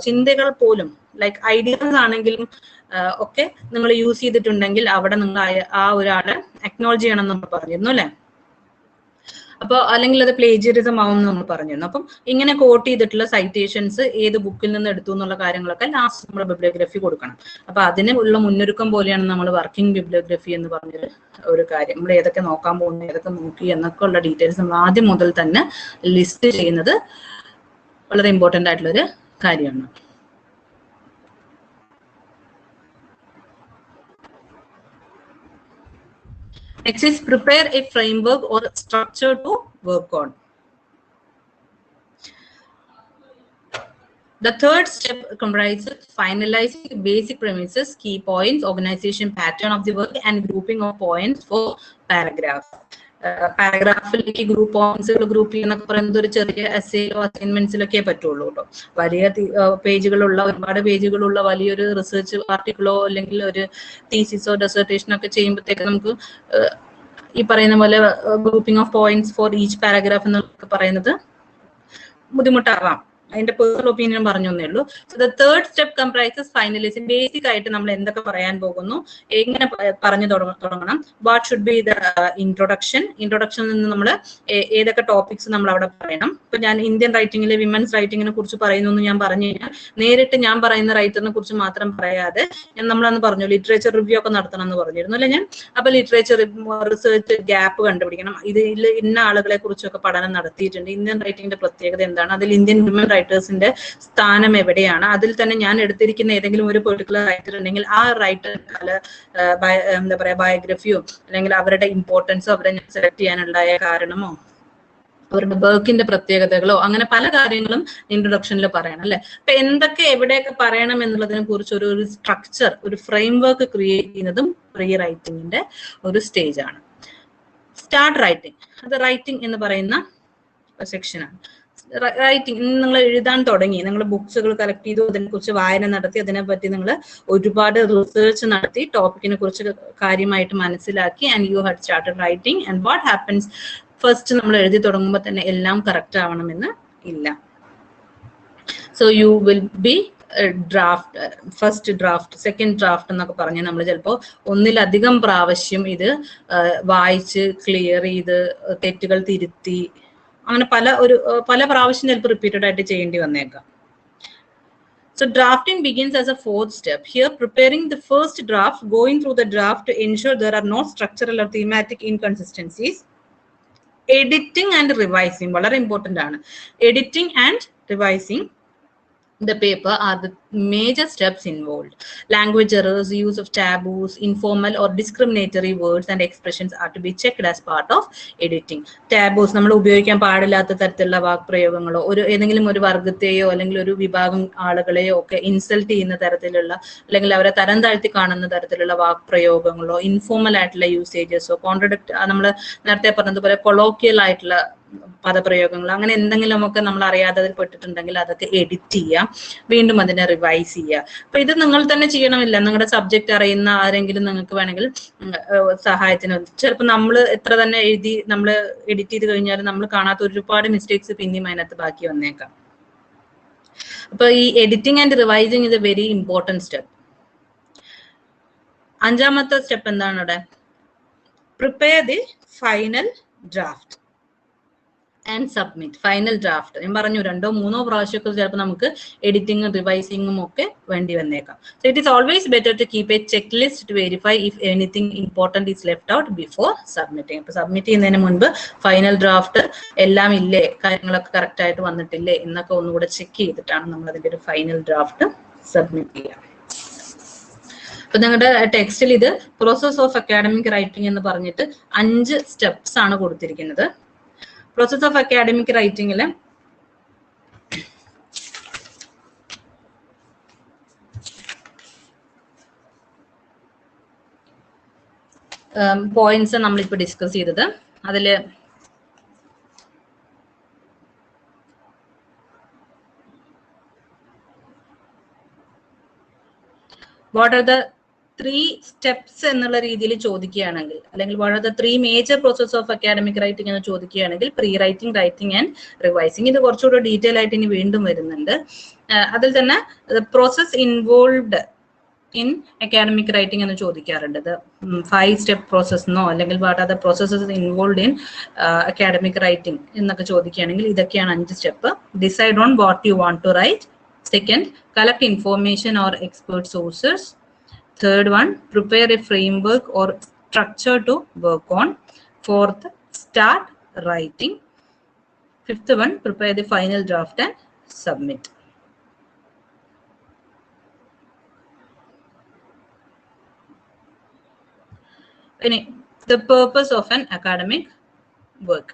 ചിന്തകൾ പോലും, ലൈക്ക് ഐഡിയാസ് ആണെങ്കിലും ഒക്കെ നിങ്ങൾ യൂസ് ചെയ്തിട്ടുണ്ടെങ്കിൽ അവിടെ നിങ്ങൾ ആ ഒരാളെ അക്നോളജ് ചെയ്യണം എന്ന് നമ്മൾ പറഞ്ഞിരുന്നു, അല്ലെ? അപ്പോൾ അല്ലെങ്കിൽ അത് പ്ലേജിയറിസം ആവും എന്ന് നമ്മൾ പറഞ്ഞിരുന്നു. അപ്പം ഇങ്ങനെ കോട്ട് ചെയ്തിട്ടുള്ള സൈറ്റേഷൻസ് ഏത് ബുക്കിൽ നിന്ന് എടുത്തു എന്നുള്ള കാര്യങ്ങളൊക്കെ ലാസ്റ്റ് നമ്മൾ ബിബ്ലിയോഗ്രഫി കൊടുക്കണം. അപ്പൊ അതിന് ഉള്ള മുന്നൊരുക്കം പോലെയാണ് നമ്മൾ വർക്കിംഗ് ബിബ്ലിയോഗ്രഫി എന്ന് പറഞ്ഞൊരു ഒരു കാര്യം. നമ്മൾ ഏതൊക്കെ നോക്കാൻ പോകുന്നു, ഏതൊക്കെ നോക്കി എന്നൊക്കെ ഉള്ള ഡീറ്റെയിൽസ് നമ്മൾ ആദ്യം മുതൽ തന്നെ ലിസ്റ്റ് ചെയ്യുന്നത് വളരെ ഇമ്പോർട്ടൻ്റ് ആയിട്ടുള്ള ഒരു കാര്യമാണ്. Next is prepare a framework or structure to work on. The third step comprises finalizing basic premises, key points, organization pattern of the work, and grouping of points for paragraph. പാരഗ്രാഫിലേക്ക് group പോയിന്റ്സുകൾ group ചെയ്യുന്നൊക്കെ പറയുന്നത് ഒരു ചെറിയ എസ്സേയിലോ അസൈൻമെന്റ്സിലൊക്കെ പറ്റുള്ളൂ കേട്ടോ. വലിയ പേജുകളുള്ള, ഒരുപാട് പേജുകളുള്ള വലിയൊരു റിസർച്ച് ആർട്ടിക്കിളോ അല്ലെങ്കിൽ ഒരു തീസിസോ ഡെസർട്ടേഷനോ ഒക്കെ ചെയ്യുമ്പോഴത്തേക്ക് നമുക്ക് ഈ പറയുന്ന പോലെ grouping of points for each paragraph എന്നൊക്കെ പറയുന്നത് ബുദ്ധിമുട്ടാവാം. അതിന്റെ പേഴ്സണൽ ഒപ്പീനിയൻ പറഞ്ഞു തന്നേ ഉള്ളൂ. So the third step comprises finalising. Basic ആയിട്ട് നമ്മൾ എന്തൊക്കെ പറയാൻ പോകുന്നു, എങ്ങനെ പറഞ്ഞു തുടങ്ങണം, വാട്ട് ഷുഡ് ബി ദ ഇൻട്രൊഡക്ഷനിൽ നിന്ന് നമ്മൾ ഏതൊക്കെ ടോപ്പിക്സ് നമ്മൾ അവിടെ പറയണം. ഇപ്പൊ ഞാൻ ഇന്ത്യൻ റൈറ്റിംഗിലെ വിമൻസ് റൈറ്റിങ്ങിനെ കുറിച്ച് പറയുന്നു എന്ന് ഞാൻ പറഞ്ഞു കഴിഞ്ഞാൽ നേരിട്ട് ഞാൻ പറയുന്ന റൈറ്ററിനെ കുറിച്ച് മാത്രം പറയാതെ നമ്മളന്ന് പറഞ്ഞു ലിറ്ററേച്ചർ റിവ്യൂ ഒക്കെ നടത്തണം എന്ന് പറഞ്ഞിരുന്നു, അല്ലെ? ഞാൻ അപ്പൊ ലിറ്ററേച്ചർ റിസർച്ച് ഗ്യാപ്പ് കണ്ടുപിടിക്കണം, ഇതിൽ ഇന്ന ആളുകളെ കുറിച്ചൊക്കെ പഠനം നടത്തിയിട്ടുണ്ട്, ഇന്ത്യൻ റൈറ്റിംഗിന്റെ പ്രത്യേകത എന്താണ്, അതിൽ ഇന്ത്യൻ വിമൻ റൈറ്റേഴ്സിന്റെ സ്ഥാനം എവിടെയാണ്, അതിൽ തന്നെ ഞാൻ എടുത്തിരിക്കുന്ന ഏതെങ്കിലും ഒരു പെർട്ടിക്കുലർ റൈറ്റർ ഉണ്ടെങ്കിൽ ആ റൈറ്റർ എന്താ പറയാ ബയോഗ്രഫിയോ അല്ലെങ്കിൽ അവരുടെ ഇമ്പോർട്ടൻസോ അവരെ സെലക്ട് ചെയ്യാനുണ്ടായ കാരണമോ അവരുടെ വർക്കിന്റെ പ്രത്യേകതകളോ അങ്ങനെ പല കാര്യങ്ങളും ഇൻട്രൊഡക്ഷനിൽ പറയണം അല്ലെ. അപ്പൊ എന്തൊക്കെ എവിടെയൊക്കെ പറയണം എന്നുള്ളതിനെ കുറിച്ച് ഒരു സ്ട്രക്ചർ, ഒരു ഫ്രെയിം വർക്ക് ക്രിയേറ്റ് ചെയ്യുന്നതും പ്രീ റൈറ്റിംഗിന്റെ ഒരു സ്റ്റേജ് ആണ്. സ്റ്റാർട്ട് റൈറ്റിംഗ്, അത് റൈറ്റിംഗ് എന്ന് പറയുന്ന സെക്ഷനാണ്. റൈറ്റിംഗ് നിങ്ങൾ എഴുതാൻ തുടങ്ങി, നിങ്ങൾ ബുക്സുകൾ കളക്ട് ചെയ്തു, അതിനെക്കുറിച്ച് വായന നടത്തി, അതിനെപ്പറ്റി നിങ്ങൾ ഒരുപാട് റിസർച്ച് നടത്തി, ടോപ്പിക്കിനെ കുറിച്ച് കാര്യമായിട്ട് മനസ്സിലാക്കി, and you had started writing. And what happens, first നമ്മൾ എഴുതി തുടങ്ങുമ്പോൾ തന്നെ എല്ലാം കറക്റ്റ് ആവണമെന്ന് ഇല്ല. So you will be draft, first draft, second draft എന്നൊക്കെ പറഞ്ഞ് നമ്മൾ ചിലപ്പോൾ ഒന്നിലധികം പ്രാവശ്യം ഇത് വായിച്ച് ക്ലിയർ ചെയ്ത് തെറ്റുകൾ തിരുത്തി അങ്ങനെ പല പ്രാവശ്യം ചിലപ്പോൾ റിപ്പീറ്റഡ് ആയിട്ട് ചെയ്യേണ്ടി വന്നേക്കാം. So drafting begins as a fourth step. Here, preparing the first draft, going through the draft to ensure there are no structural or thematic inconsistencies. Editing and revising, വളരെ important ആണ്. Editing and revising the paper are the major steps involved. Language errors, use of taboos, informal or discriminatory words and expressions are to be checked as part of editing. Taboos, നമ്മൾ ഉപയോഗിക്കാൻ പാടില്ലാത്ത തരത്തിലുള്ള വാക്പ്രയോഗങ്ങളോ ഏതെങ്കിലും ഒരു വർഗത്തെയോ അല്ലെങ്കിൽ ഒരു വിഭാഗം ആളുകളെയോ ഒക്കെ ഇൻസൾട്ട് ചെയ്യുന്ന തരത്തിലുള്ള അല്ലെങ്കിൽ അവരെ തരം താഴ്ത്തി കാണുന്ന തരത്തിലുള്ള വാക്പ്രയോഗങ്ങളോ ഇൻഫോർമൽ ആയിട്ടുള്ള യൂസേജസോ നമ്മൾ നേരത്തെ പറഞ്ഞതുപോലെ കൊളോക്കിയൽ ആയിട്ടുള്ള പദപ്രയോഗങ്ങൾ അങ്ങനെ എന്തെങ്കിലുമൊക്കെ നമ്മൾ അറിയാതെ പെട്ടിട്ടുണ്ടെങ്കിൽ അതൊക്കെ എഡിറ്റ് ചെയ്യാം, വീണ്ടും അതിനെ റിവൈസ് ചെയ്യുക. അപ്പൊ ഇത് നിങ്ങൾ തന്നെ ചെയ്യണമില്ല, നിങ്ങളുടെ സബ്ജക്റ്റ് അറിയുന്ന ആരെങ്കിലും നിങ്ങൾക്ക് വേണമെങ്കിൽ സഹായത്തിന്. ചിലപ്പോൾ നമ്മൾ എത്ര തന്നെ എഴുതി നമ്മൾ എഡിറ്റ് ചെയ്ത് കഴിഞ്ഞാൽ നമ്മൾ കാണാത്ത ഒരുപാട് മിസ്റ്റേക്സ് പിന്നെയും അതിനകത്ത് ബാക്കി വന്നേക്കാം. അപ്പൊ ഈ editing and revising is A very important step. അഞ്ചാമത്തെ സ്റ്റെപ്പ് എന്താണ് അവിടെ? Prepare the final draft and submit. Final draft ഞാൻ പറഞ്ഞു 2-3 പ്രാവശ്യമൊക്കെ ചിലപ്പോൾ നമുക്ക് എഡിറ്റിംഗും റിവൈസിങ്ങും ഒക്കെ വേണ്ടി വന്നേക്കാം. So it is always better to keep a checklist to verify if anything important is left out before submitting. അപ്പൊ സബ്മിറ്റ് ചെയ്യുന്നതിന് മുൻപ് ഫൈനൽ ഡ്രാഫ്റ്റ് എല്ലാം ഇല്ലേ, കാര്യങ്ങളൊക്കെ കറക്റ്റ് ആയിട്ട് വന്നിട്ടില്ലേ എന്നൊക്കെ ഒന്നുകൂടെ ചെക്ക് ചെയ്തിട്ടാണ് നമ്മൾ അതിന്റെ ഒരു ഫൈനൽ ഡ്രാഫ്റ്റ് സബ്മിറ്റ് ചെയ്യുക. അപ്പൊ നിങ്ങളുടെ ടെക്സ്റ്റിൽ ഇത് പ്രോസസ് ഓഫ് അക്കാഡമിക് റൈറ്റിംഗ് എന്ന് പറഞ്ഞിട്ട് 5 സ്റ്റെപ്സ് ആണ് കൊടുത്തിരിക്കുന്നത്. പ്രോസസ് ഓഫ് അക്കാഡമിക് റൈറ്റിംഗില് പോയിന്റ്സ് നമ്മളിപ്പോ ഡിസ്കസ് ചെയ്തത്. അതില് വാട്ട് ആർ ദ 3 steps എന്നുള്ള രീതിയിൽ ചോദിക്കുകയാണെങ്കിൽ, അല്ലെങ്കിൽ what are the 3 major process of academic writing എന്ന് ചോദിക്കുകയാണെങ്കിൽ pre writing, writing and revising. ഇത് കുറച്ചുകൂടെ ഡീറ്റെയിൽ ആയിട്ട് ഇനി വീണ്ടും വരുന്നുണ്ട്. അതിൽ തന്നെ process involved in academic writing എന്ന് ചോദിക്കാറുണ്ട്. 5 സ്റ്റെപ്പ് പ്രോസസ് എന്നോ അല്ലെങ്കിൽ what are the processes involved in academic writing എന്നൊക്കെ ചോദിക്കുകയാണെങ്കിൽ ഇതൊക്കെയാണ് 5 step. Decide on what you want to write. Second, collect information or expert sources. Third one, prepare a framework or structure to work on. Fourth, start writing. Fifth one, prepare the final draft and submit. The purpose of an academic work.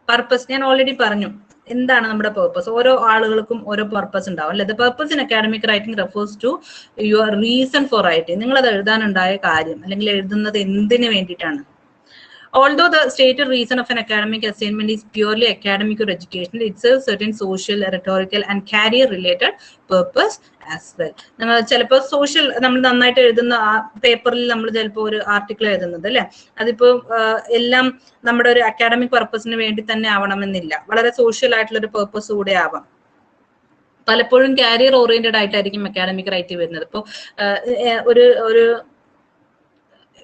Purpose, ഞാൻ already പറഞ്ഞു എന്താണ് നമ്മുടെ purpose. ഓരോ ആളുകൾക്കും ഓരോ purpose ഉണ്ടാവും അല്ലെ. The purpose in academic writing refers to your reason for writing. നിങ്ങൾ അത് എഴുതാനുണ്ടായ കാര്യം അല്ലെങ്കിൽ എഴുതുന്നത് എന്തിനു വേണ്ടിയിട്ടാണ്. Although the stated reason of an academic assignment is purely academic or educational, it serves certain social, rhetorical and career-related purpose as well. നമ്മൾ ചിലപ്പോൾ social, നമ്മൾ നന്നായിട്ട് എഴുതുന്ന പേപ്പറിൽ നമ്മൾ ചിലപ്പോൾ ഒരു ആർട്ടിക്കിൾ എഴുതുന്നത് അല്ലെ, അതിപ്പോ എല്ലാം നമ്മുടെ ഒരു അക്കാഡമിക് പർപ്പസിന് വേണ്ടി തന്നെ ആവണമെന്നില്ല. വളരെ സോഷ്യൽ ആയിട്ടുള്ള ഒരു പർപ്പസ് കൂടെ ആവാം. പലപ്പോഴും കാരിയർ ഓറിയന്റഡ് ആയിട്ടായിരിക്കും അക്കാഡമിക് റൈറ്റിംഗ് വരുന്നത്. ഇപ്പോൾ ഒരു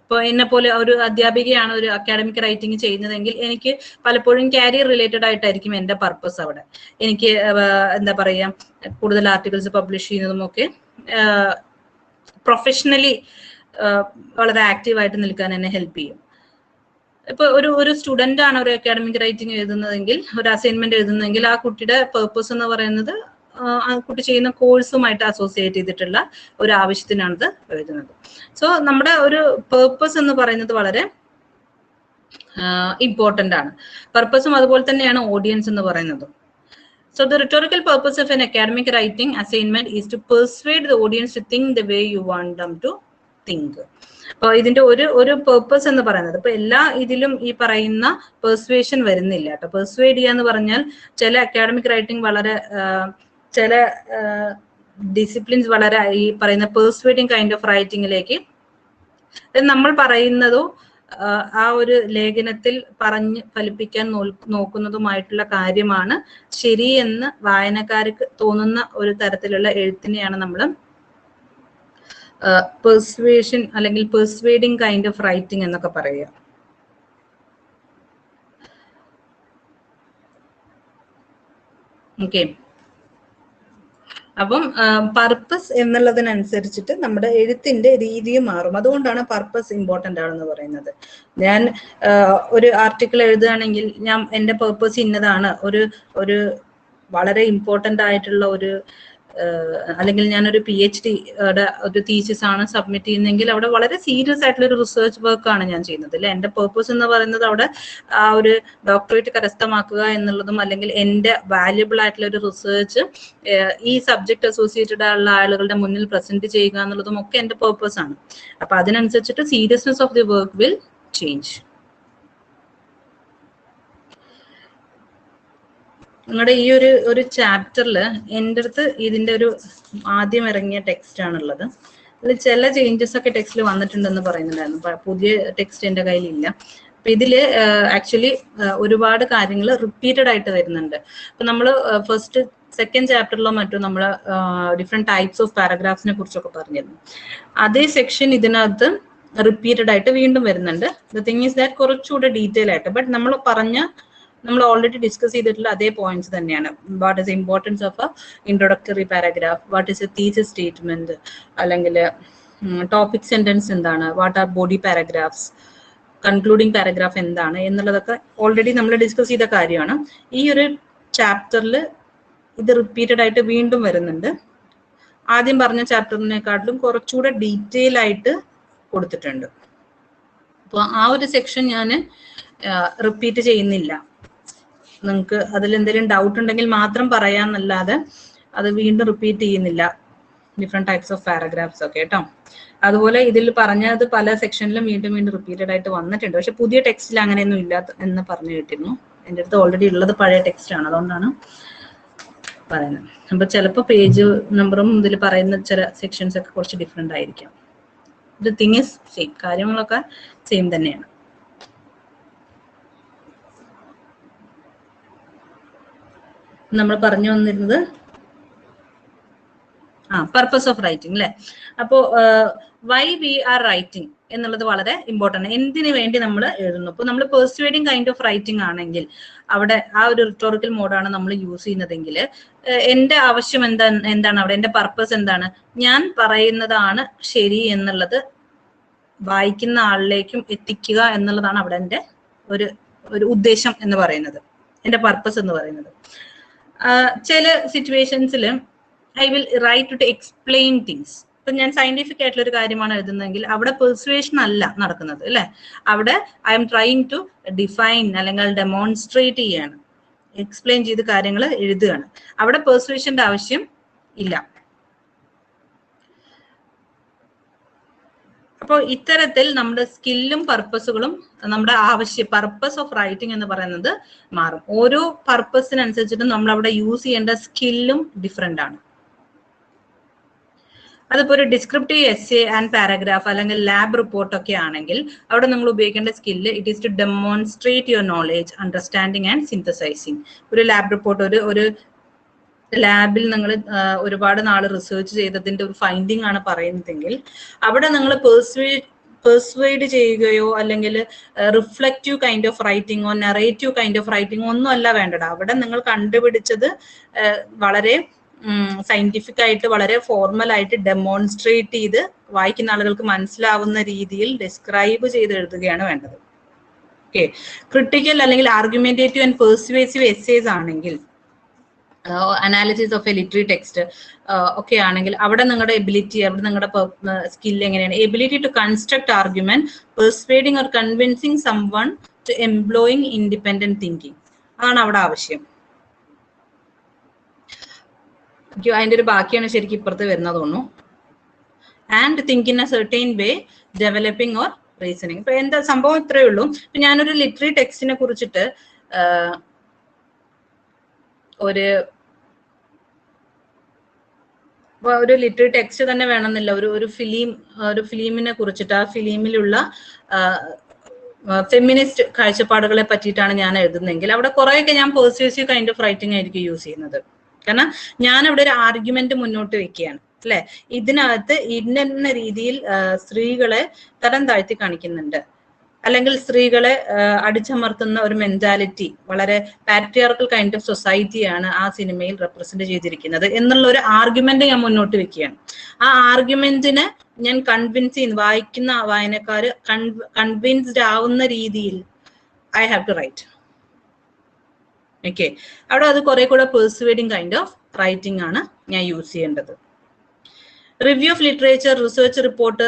ഇപ്പോൾ എന്നെ പോലെ ഒരു അധ്യാപികയാണ് ഒരു അക്കാഡമിക് റൈറ്റിംഗ് ചെയ്യുന്നതെങ്കിൽ എനിക്ക് പലപ്പോഴും കാരിയർ റിലേറ്റഡ് ആയിട്ടായിരിക്കും എൻ്റെ പർപ്പസ്. അവിടെ എനിക്ക് എന്താ പറയുക, കൂടുതൽ ആർട്ടിക്കിൾസ് പബ്ലിഷ് ചെയ്യുന്നതുമൊക്കെ പ്രൊഫഷണലി വളരെ ആക്റ്റീവായിട്ട് നിൽക്കാൻ എന്നെ ഹെൽപ്പ് ചെയ്യും. ഇപ്പൊ ഒരു സ്റ്റുഡന്റ് ആണ് ഒരു അക്കാഡമിക് റൈറ്റിംഗ് എഴുതുന്നതെങ്കിൽ, ഒരു അസൈൻമെന്റ് എഴുതുന്നതെങ്കിൽ ആ കുട്ടിയുടെ പേർപ്പസ് എന്ന് പറയുന്നത് ആ കുട്ടി ചെയ്യുന്ന കോഴ്സുമായിട്ട് അസോസിയേറ്റ് ചെയ്തിട്ടുള്ള ഒരു ആവശ്യത്തിനാണ് ഇത് എഴുതുന്നത്. സോ നമ്മുടെ ഒരു പേർപ്പസ് എന്ന് പറയുന്നത് വളരെ ഇമ്പോർട്ടൻ്റ് ആണ്. പർപ്പസും അതുപോലെ തന്നെയാണ് ഓഡിയൻസ് എന്ന് പറയുന്നത്. So the rhetorical purpose of an academic writing assignment is to persuade the audience to think the way you want them to think. അപ്പോൾ ഇതിന്റെ ഒരു പേർപ്പസ് എന്ന് പറയുന്നത് ഇപ്പൊ എല്ലാ ഇതിലും ഈ പറയുന്ന പെർസ്വേഷൻ വരുന്നില്ല കേട്ടോ. പെർസ്വേഡ് ചെയ്യുക എന്ന് പറഞ്ഞാൽ ചില അക്കാഡമിക് റൈറ്റിംഗ് വളരെ ചില ഡിസിപ്ലിൻസ് വളരെ ഈ പറയുന്ന പെർസ്വേഡിങ് കൈൻഡ് ഓഫ് റൈറ്റിംഗിലേക്ക് നമ്മൾ പറയുന്നതോ ആ ഒരു ലേഖനത്തിൽ പറഞ്ഞ് ഫലിപ്പിക്കാൻ നോക്കുന്നതുമായിട്ടുള്ള കാര്യമാണ് ശരിയെന്ന് വായനക്കാർക്ക് തോന്നുന്ന ഒരു തരത്തിലുള്ള എഴുത്തിനെയാണ് നമ്മൾ പെർസ്വേഷൻ അല്ലെങ്കിൽ പെർസ്വേഡിങ് കൈൻഡ് ഓഫ് റൈറ്റിംഗ് എന്നൊക്കെ പറയുക. ഓക്കെ, അപ്പം പർപ്പസ് എന്നുള്ളതിനനുസരിച്ചിട്ട് നമ്മുടെ എഴുത്തിന്റെ രീതിയും മാറും. അതുകൊണ്ടാണ് പർപ്പസ് ഇമ്പോർട്ടൻ്റ് ആണെന്ന് പറയുന്നത്. ഞാൻ ഒരു ആർട്ടിക്കിൾ എഴുതുകയാണെങ്കിൽ ഞാൻ എൻ്റെ പർപ്പസ് ഇന്നതാണ്, ഒരു വളരെ ഇമ്പോർട്ടൻ്റ് ആയിട്ടുള്ള ഒരു അല്ലെങ്കിൽ ഞാനൊരു PhD ഒരു തീസിസ് ആണ് സബ്മിറ്റ് ചെയ്യുന്നതെങ്കിൽ അവിടെ വളരെ സീരിയസ് ആയിട്ടുള്ള ഒരു റിസർച്ച് വർക്കാണ് ഞാൻ ചെയ്യുന്നത് അല്ലെ. എൻ്റെ പർപ്പസ് എന്ന് പറയുന്നത് അവിടെ ആ ഒരു ഡോക്ടറേറ്റ് കരസ്ഥമാക്കുക എന്നുള്ളതും അല്ലെങ്കിൽ എൻ്റെ വാല്യുബിൾ ആയിട്ടുള്ള ഒരു റിസർച്ച് ഈ സബ്ജക്ട് അസോസിയേറ്റഡ് ആയുള്ള ആളുകളുടെ മുന്നിൽ പ്രസന്റ് ചെയ്യുക എന്നുള്ളതും ഒക്കെ എൻ്റെ പർപ്പസ് ആണ്. അപ്പൊ അതിനനുസരിച്ചിട്ട് seriousness of the work will change. നിങ്ങളുടെ ഈ ഒരു ചാപ്റ്ററിൽ എൻ്റെ അടുത്ത് ഇതിന്റെ ഒരു ആദ്യം ഇറങ്ങിയ ടെക്സ്റ്റ് ആണുള്ളത്. അതിൽ ചില ചേഞ്ചസ് ഒക്കെ ടെക്സ്റ്റിൽ വന്നിട്ടുണ്ടെന്ന് പറയുന്നുണ്ടായിരുന്നു. പുതിയ ടെക്സ്റ്റ് എൻ്റെ കയ്യിലില്ല. അപ്പൊ ഇതില് ആക്ച്വലി ഒരുപാട് കാര്യങ്ങൾ റിപ്പീറ്റഡ് ആയിട്ട് വരുന്നുണ്ട്. അപ്പൊ നമ്മൾ ഫസ്റ്റ് സെക്കൻഡ് ചാപ്റ്ററിലോ മറ്റോ നമ്മൾ ഡിഫറെന്റ് ടൈപ്സ് ഓഫ് പാരഗ്രാഫ്സിനെ കുറിച്ചൊക്കെ പറഞ്ഞിരുന്നു. അതേ സെക്ഷൻ ഇതിനകത്ത് റിപ്പീറ്റഡ് ആയിട്ട് വീണ്ടും വരുന്നുണ്ട്. ദ തിങ് ഈസ് ദാറ്റ് കുറച്ചുകൂടെ ഡീറ്റെയിൽ ആയിട്ട്, ബട്ട് നമ്മൾ ഓൾറെഡി ഡിസ്കസ് ചെയ്തിട്ടുള്ള അതേ പോയിന്റ്സ് തന്നെയാണ്. What is importance of A introductory paragraph, what is A thesis statement, അല്ലെങ്കിൽ ടോപ്പിക് സെന്റൻസ് എന്താണ്, what are body paragraphs, concluding paragraph എന്താണ് എന്നുള്ളതൊക്കെ ഓൾറെഡി നമ്മൾ ഡിസ്കസ് ചെയ്ത കാര്യമാണ്. ഈ ഒരു ചാപ്റ്ററിൽ ഇത് റിപ്പീറ്റഡ് ആയിട്ട് വീണ്ടും വരുന്നുണ്ട്. ആദ്യം പറഞ്ഞ ചാപ്റ്ററിനെക്കാട്ടിലും കുറച്ചുകൂടെ ഡീറ്റെയിൽ ആയിട്ട് കൊടുത്തിട്ടുണ്ട്. അപ്പോൾ ആ ഒരു സെക്ഷൻ ഞാൻ റിപ്പീറ്റ് ചെയ്യുന്നില്ല. നിങ്ങൾക്ക് അതിൽ എന്തെങ്കിലും ഡൗട്ട് ഉണ്ടെങ്കിൽ മാത്രം പറയാന്നല്ലാതെ അത് വീണ്ടും റിപ്പീറ്റ് ചെയ്യുന്നില്ല. ഡിഫറെന്റ് ടൈപ്സ് ഓഫ് പാരഗ്രാഫ്സ് ഒക്കെ കേട്ടോ. അതുപോലെ ഇതിൽ പറഞ്ഞത് പല സെക്ഷനിലും വീണ്ടും റിപ്പീറ്റഡ് ആയിട്ട് വന്നിട്ടുണ്ട്. പക്ഷെ പുതിയ ടെക്സ്റ്റിൽ അങ്ങനെയൊന്നും ഇല്ല എന്ന് പറഞ്ഞു കേട്ടിരുന്നു. എൻ്റെ അടുത്ത് ഓൾറെഡി ഉള്ളത് പഴയ ടെക്സ്റ്റ് ആണ്, അതുകൊണ്ടാണ് പറയുന്നത്. അപ്പൊ ചിലപ്പോൾ പേജ് നമ്പറും ഇതിൽ പറയുന്ന ചില സെക്ഷൻസ് ഒക്കെ കുറച്ച് ഡിഫറെന്റ് ആയിരിക്കാം. ദ തിങ് ഈസ് സെയിം, കാര്യങ്ങളൊക്കെ സെയിം തന്നെയാണ്. നമ്മൾ പറഞ്ഞു വന്നിരുന്നത് പർപ്പസ് ഓഫ് റൈറ്റിംഗ് അല്ലെ. അപ്പോ വൈ വി ആർ റൈറ്റിംഗ് എന്നുള്ളത് വളരെ ഇമ്പോർട്ടൻ്റ്. എന്തിനു വേണ്ടി നമ്മൾ എഴുതുന്നു. ഇപ്പൊ നമ്മൾ പെർസ്വേഡിങ് കൈൻഡ് ഓഫ് റൈറ്റിംഗ് ആണെങ്കിൽ അവിടെ ആ ഒരു റിട്ടോറിക്കൽ മോഡാണ് നമ്മൾ യൂസ് ചെയ്യുന്നതെങ്കിൽ എന്റെ ആവശ്യം എന്താണ് അവിടെ, എന്റെ പർപ്പസ് എന്താണ്, ഞാൻ പറയുന്നതാണ് ശരി എന്നുള്ളത് വായിക്കുന്ന ആളിലേക്കും എത്തിക്കുക എന്നുള്ളതാണ് അവിടെ എൻ്റെ ഒരു ഉദ്ദേശം എന്ന് പറയുന്നത്, എന്റെ പർപ്പസ് എന്ന് പറയുന്നത്. ചില സിറ്റുവേഷൻസിൽ I will write to explain things. ഇപ്പൊ ഞാൻ സയന്റിഫിക് ആയിട്ടുള്ള ഒരു കാര്യമാണ് എഴുതുന്നതെങ്കിൽ അവിടെ പെർസ്വേഷൻ അല്ല നടക്കുന്നത് അല്ലെ. അവിടെ I'm trying to define അല്ലെങ്കിൽ ഡെമോൺസ്ട്രേറ്റ് ചെയ്യാണ്, എക്സ്പ്ലെയിൻ ചെയ്ത് കാര്യങ്ങൾ എഴുതുകയാണ്. അവിടെ പെർസ്വേഷന്റെ ആവശ്യം ഇല്ല. അപ്പോൾ ഇത്തരത്തിൽ നമ്മുടെ സ്കില്ലും പർപ്പസുകളും നമ്മുടെ പർപ്പസ് ഓഫ് റൈറ്റിംഗ് എന്ന് പറയുന്നത് മാറും. ഓരോ പർപ്പസിനനുസരിച്ചിട്ടും നമ്മൾ അവിടെ യൂസ് ചെയ്യേണ്ട സ്കില്ലും ഡിഫറെന്റ് ആണ്. അതിപ്പോ ഒരു ഡിസ്ക്രിപ്റ്റീവ് എസ്സേ ആൻഡ് പാരഗ്രാഫ് അല്ലെങ്കിൽ ലാബ് റിപ്പോർട്ട് ഒക്കെ ആണെങ്കിൽ അവിടെ നമ്മൾ ഉപയോഗിക്കേണ്ട skill it is to demonstrate your knowledge, understanding and synthesising. ഒരു ലാബ് റിപ്പോർട്ട് ഒരു ലാബിൽ നിങ്ങൾ ഒരുപാട് നാൾ റിസർച്ച് ചെയ്തതിന്റെ ഒരു ഫൈൻഡിങ് ആണ് പറയുന്നതെങ്കിൽ അവിടെ നിങ്ങൾ പെർസ്വേഡ് ചെയ്യുകയോ അല്ലെങ്കിൽ റിഫ്ലക്റ്റീവ് കൈൻഡ് ഓഫ് റൈറ്റിംഗോ നറേറ്റീവ് കൈൻഡ് ഓഫ് റൈറ്റിംഗോ ഒന്നും അല്ല വേണ്ടത്. അവിടെ നിങ്ങൾ കണ്ടുപിടിച്ചത് വളരെ സയന്റിഫിക് ആയിട്ട് വളരെ ഫോർമൽ ആയിട്ട് ഡെമോൺസ്ട്രേറ്റ് ചെയ്ത് വായിക്കുന്ന ആളുകൾക്ക് മനസ്സിലാവുന്ന രീതിയിൽ ഡിസ്ക്രൈബ് ചെയ്ത് എഴുതുകയാണ് വേണ്ടത്. ഓക്കെ, ക്രിട്ടിക്കൽ അല്ലെങ്കിൽ ആർഗ്യുമെന്റേറ്റീവ് ആൻഡ് പെർസ്വേസീവ് എസ്സേസ് ആണെങ്കിൽ, analysis of a literary text ഒക്കെ ആണെങ്കിൽ അവിടെ നിങ്ങളുടെ നിങ്ങളുടെ സ്കിൽ എങ്ങനെയാണ്, ability to construct argument, persuading or convincing someone to employing independent thinking. അതാണ് അവിടെ ആവശ്യം. അതിന്റെ ഒരു ബാക്കിയാണ് ശരിക്കും ഇപ്പുറത്ത് വരുന്നത് തോന്നുന്നു. And think in A certain way, developing or reasoning. ഇപ്പൊ എന്താ സംഭവം ഇത്രയേ ഉള്ളൂ. ഇപ്പൊ ഞാനൊരു ലിറ്റററി ടെക്സ്റ്റിനെ കുറിച്ചിട്ട് ഒരു ലിറ്റററി ടെക്സ്റ്റ് തന്നെ വേണമെന്നില്ല, ഒരു ഫിലിമിനെ കുറിച്ചിട്ട്, ആ ഫിലിമിലുള്ള ഫെമിനിസ്റ്റ് കാഴ്ചപ്പാടുകളെ പറ്റിയിട്ടാണ് ഞാൻ എഴുതുന്നതെങ്കിൽ അവിടെ കുറെയൊക്കെ ഞാൻ പെർസ്യൂസീവ് കൈൻഡ് ഓഫ് റൈറ്റിംഗ് ആയിരിക്കും യൂസ് ചെയ്യുന്നത്. കാരണം ഞാൻ അവിടെ ഒരു ആർഗ്യുമെന്റ് മുന്നോട്ട് വെക്കുകയാണ്, അല്ലെ? ഇതിനകത്ത് ഇന്ന രീതിയിൽ സ്ത്രീകളെ തരം താഴ്ത്തി കാണിക്കുന്നുണ്ട്, അല്ലെങ്കിൽ സ്ത്രീകളെ അടിച്ചമർത്തുന്ന ഒരു മെന്റാലിറ്റി, വളരെ പാട്രിയാർക്കൽ കൈൻഡ് ഓഫ് സൊസൈറ്റിയാണ് ആ സിനിമയിൽ റെപ്രസെന്റ് ചെയ്തിരിക്കുന്നത് എന്നുള്ള ഒരു ആർഗ്യുമെന്റ് ഞാൻ മുന്നോട്ട് വെക്കുകയാണ്. ആ ആർഗ്യുമെന്റിനെ ഞാൻ കൺവിൻസ് ചെയ്യുന്ന, വായിക്കുന്ന വായനക്കാര് കൺവിൻസ്ഡ് ആവുന്ന രീതിയിൽ I have to write. Okay, അവിടെ അത് കുറെ കൂടെ പെർസുവേഡിങ് കൈൻഡ് ഓഫ് റൈറ്റിംഗ് ആണ് ഞാൻ യൂസ് ചെയ്യേണ്ടത്. Review of literature, research report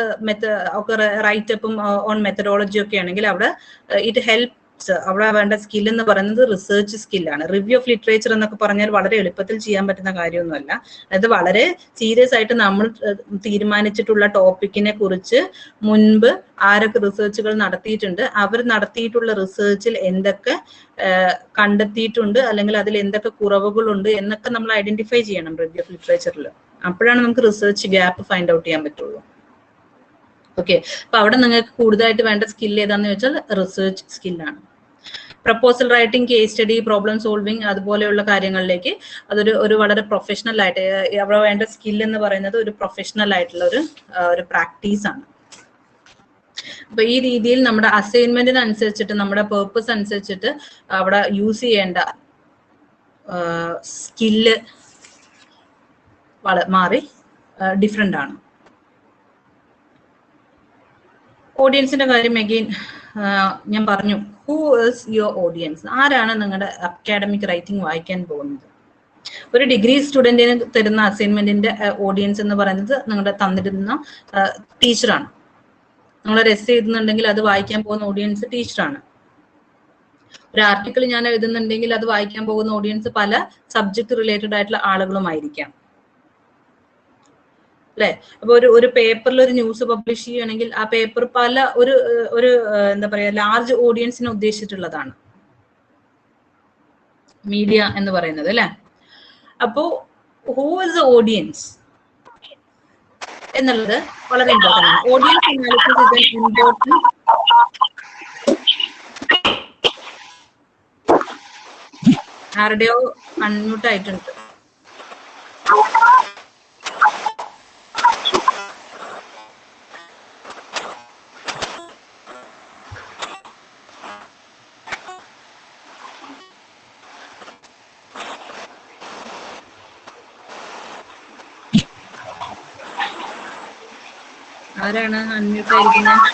ഒക്കെ റൈറ്റപ്പും ഓൺ മെത്തഡോളജി ഒക്കെ ആണെങ്കിൽ അവിടെ ഇറ്റ് ഹെൽപ്സ്. അവിടെ വേണ്ട സ്കിൽ എന്ന് പറയുന്നത് റിസർച്ച് സ്കില്ലാണ്. റിവ്യൂ ഓഫ് ലിറ്ററേച്ചർ എന്നൊക്കെ പറഞ്ഞാൽ വളരെ എളുപ്പത്തിൽ ചെയ്യാൻ പറ്റുന്ന കാര്യമൊന്നുമല്ല. അതായത് വളരെ സീരിയസ് ആയിട്ട് നമ്മൾ തീരുമാനിച്ചിട്ടുള്ള ടോപ്പിക്കിനെ കുറിച്ച് മുൻപ് ആരൊക്കെ റിസർച്ചുകൾ നടത്തിയിട്ടുണ്ട്, അവർ നടത്തിയിട്ടുള്ള റിസർച്ചിൽ എന്തൊക്കെ കണ്ടെത്തിയിട്ടുണ്ട്, അല്ലെങ്കിൽ അതിൽ എന്തൊക്കെ കുറവുകളുണ്ട് എന്നൊക്കെ നമ്മൾ ഐഡന്റിഫൈ ചെയ്യണം റിവ്യൂ ഓഫ് ലിറ്ററേച്ചറിൽ. അപ്പോഴാണ് നമുക്ക് റിസർച്ച് ഗ്യാപ്പ് ഫൈൻഡ് ഔട്ട് ചെയ്യാൻ പറ്റുള്ളൂ. ഓക്കെ, അപ്പൊ അവിടെ നിങ്ങൾക്ക് കൂടുതലായിട്ട് വേണ്ട സ്കിൽ ഏതാന്ന് വെച്ചാൽ റിസർച്ച് സ്കില്ലാണ്. Proposal writing, case study, problem solving, അതുപോലെയുള്ള കാര്യങ്ങളിലേക്ക് അതൊരു വളരെ പ്രൊഫഷണൽ ആയിട്ട് അവിടെ വേണ്ട സ്കിൽ എന്ന് പറയുന്നത് ഒരു പ്രൊഫഷണൽ ആയിട്ടുള്ള ഒരു പ്രാക്ടീസ് ആണ്. അപ്പൊ ഈ രീതിയിൽ നമ്മുടെ അസൈൻമെന്റിനനുസരിച്ചിട്ട്, നമ്മുടെ പേർപ്പസ് അനുസരിച്ചിട്ട് അവിടെ യൂസ് ചെയ്യേണ്ട സ്കില്ല് മാറി ഡിഫറെന്റ് ആണ്. ഓഡിയൻസിന്റെ കാര്യം അഗെയിൻ ഞാൻ പറഞ്ഞു, ഹൂ ഈസ് യുവർ ഓഡിയൻസ്? ആരാണ് നിങ്ങളുടെ അക്കാഡമിക് റൈറ്റിംഗ് വായിക്കാൻ പോകുന്നത്? ഒരു ഡിഗ്രി സ്റ്റുഡന്റിന് തരുന്ന അസൈൻമെന്റിന്റെ ഓഡിയൻസ് എന്ന് പറയുന്നത് നിങ്ങളുടെ തന്നിരുന്ന ടീച്ചറാണ്. നിങ്ങളൊരു എസ്സേ എഴുതുന്നുണ്ടെങ്കിൽ അത് വായിക്കാൻ പോകുന്ന ഓഡിയൻസ് ടീച്ചറാണ്. ഒരു ആർട്ടിക്കിൾ ഞാൻ എഴുതുന്നുണ്ടെങ്കിൽ അത് വായിക്കാൻ പോകുന്ന ഓഡിയൻസ് പല സബ്ജക്ട് റിലേറ്റഡ് ആയിട്ടുള്ള ആളുകളുമായിരിക്കാം, അല്ലെ? അപ്പൊ ഒരു പേപ്പറിൽ ഒരു ന്യൂസ് പബ്ലിഷ് ചെയ്യുകയാണെങ്കിൽ ആ പേപ്പർ പല ഒരു എന്താ പറയാ ലാർജ് ഓഡിയൻസിനെ ഉദ്ദേശിച്ചിട്ടുള്ളതാണ് മീഡിയ എന്ന് പറയുന്നത്, അല്ലെ? അപ്പോ ഹൂ ഇസ് ദ ഓഡിയൻസ് എന്നുള്ളത് വളരെ ഇമ്പോർട്ടൻ്റ് ആണ്. Audience analysis is important. ആരുടെയോ അൺമ്യൂട്ട് ആയിട്ടുണ്ട്. ആരാണ് അൺമ്യൂട്ട് ആയിരിക്കുന്നത്?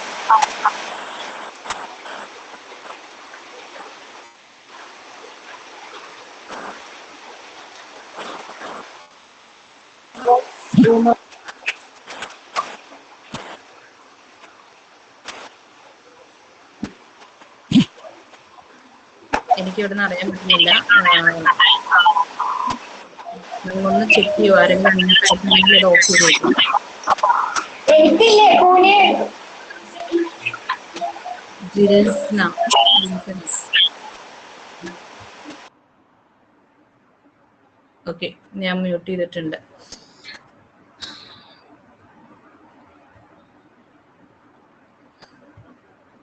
എനിക്ക് ഇവിടെ നിന്ന് അറിയാൻ പറ്റുന്നില്ല. നിങ്ങളൊന്ന് ചെക്ക് ചെയ്യൂ, ആരെങ്കിലും അൺമ്യൂട്ട് ആയിട്ടുണ്ടെങ്കിൽ അത് ഓഫ് ചെയ്ത് വെക്കും. ഓക്കെ, ഞാൻ മ്യൂട്ട് ചെയ്തിട്ടുണ്ട്.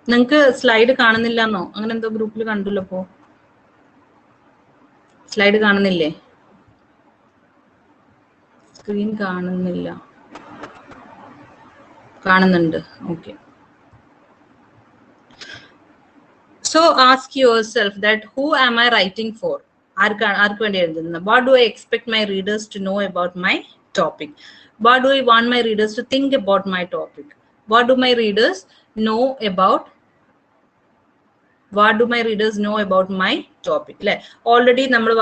നിങ്ങക്ക് സ്ലൈഡ് കാണുന്നില്ലെന്നോ? അങ്ങനെ എന്തോ ഗ്രൂപ്പിൽ കണ്ടല്ലോ. ഇപ്പോ സ്ലൈഡ് കാണുന്നില്ലേ? സ്ക്രീൻ കാണുന്നില്ല. കാണുന്നുണ്ട്. Okay. So ask yourself that who am I writing for? ആർക്ക് വേണ്ടി എഴുതുന്നത്? What do I expect my readers to know about my topic? What do I want my readers to think about my topic? What do my readers know about my topic? അല്ലെ, already നമ്മൾ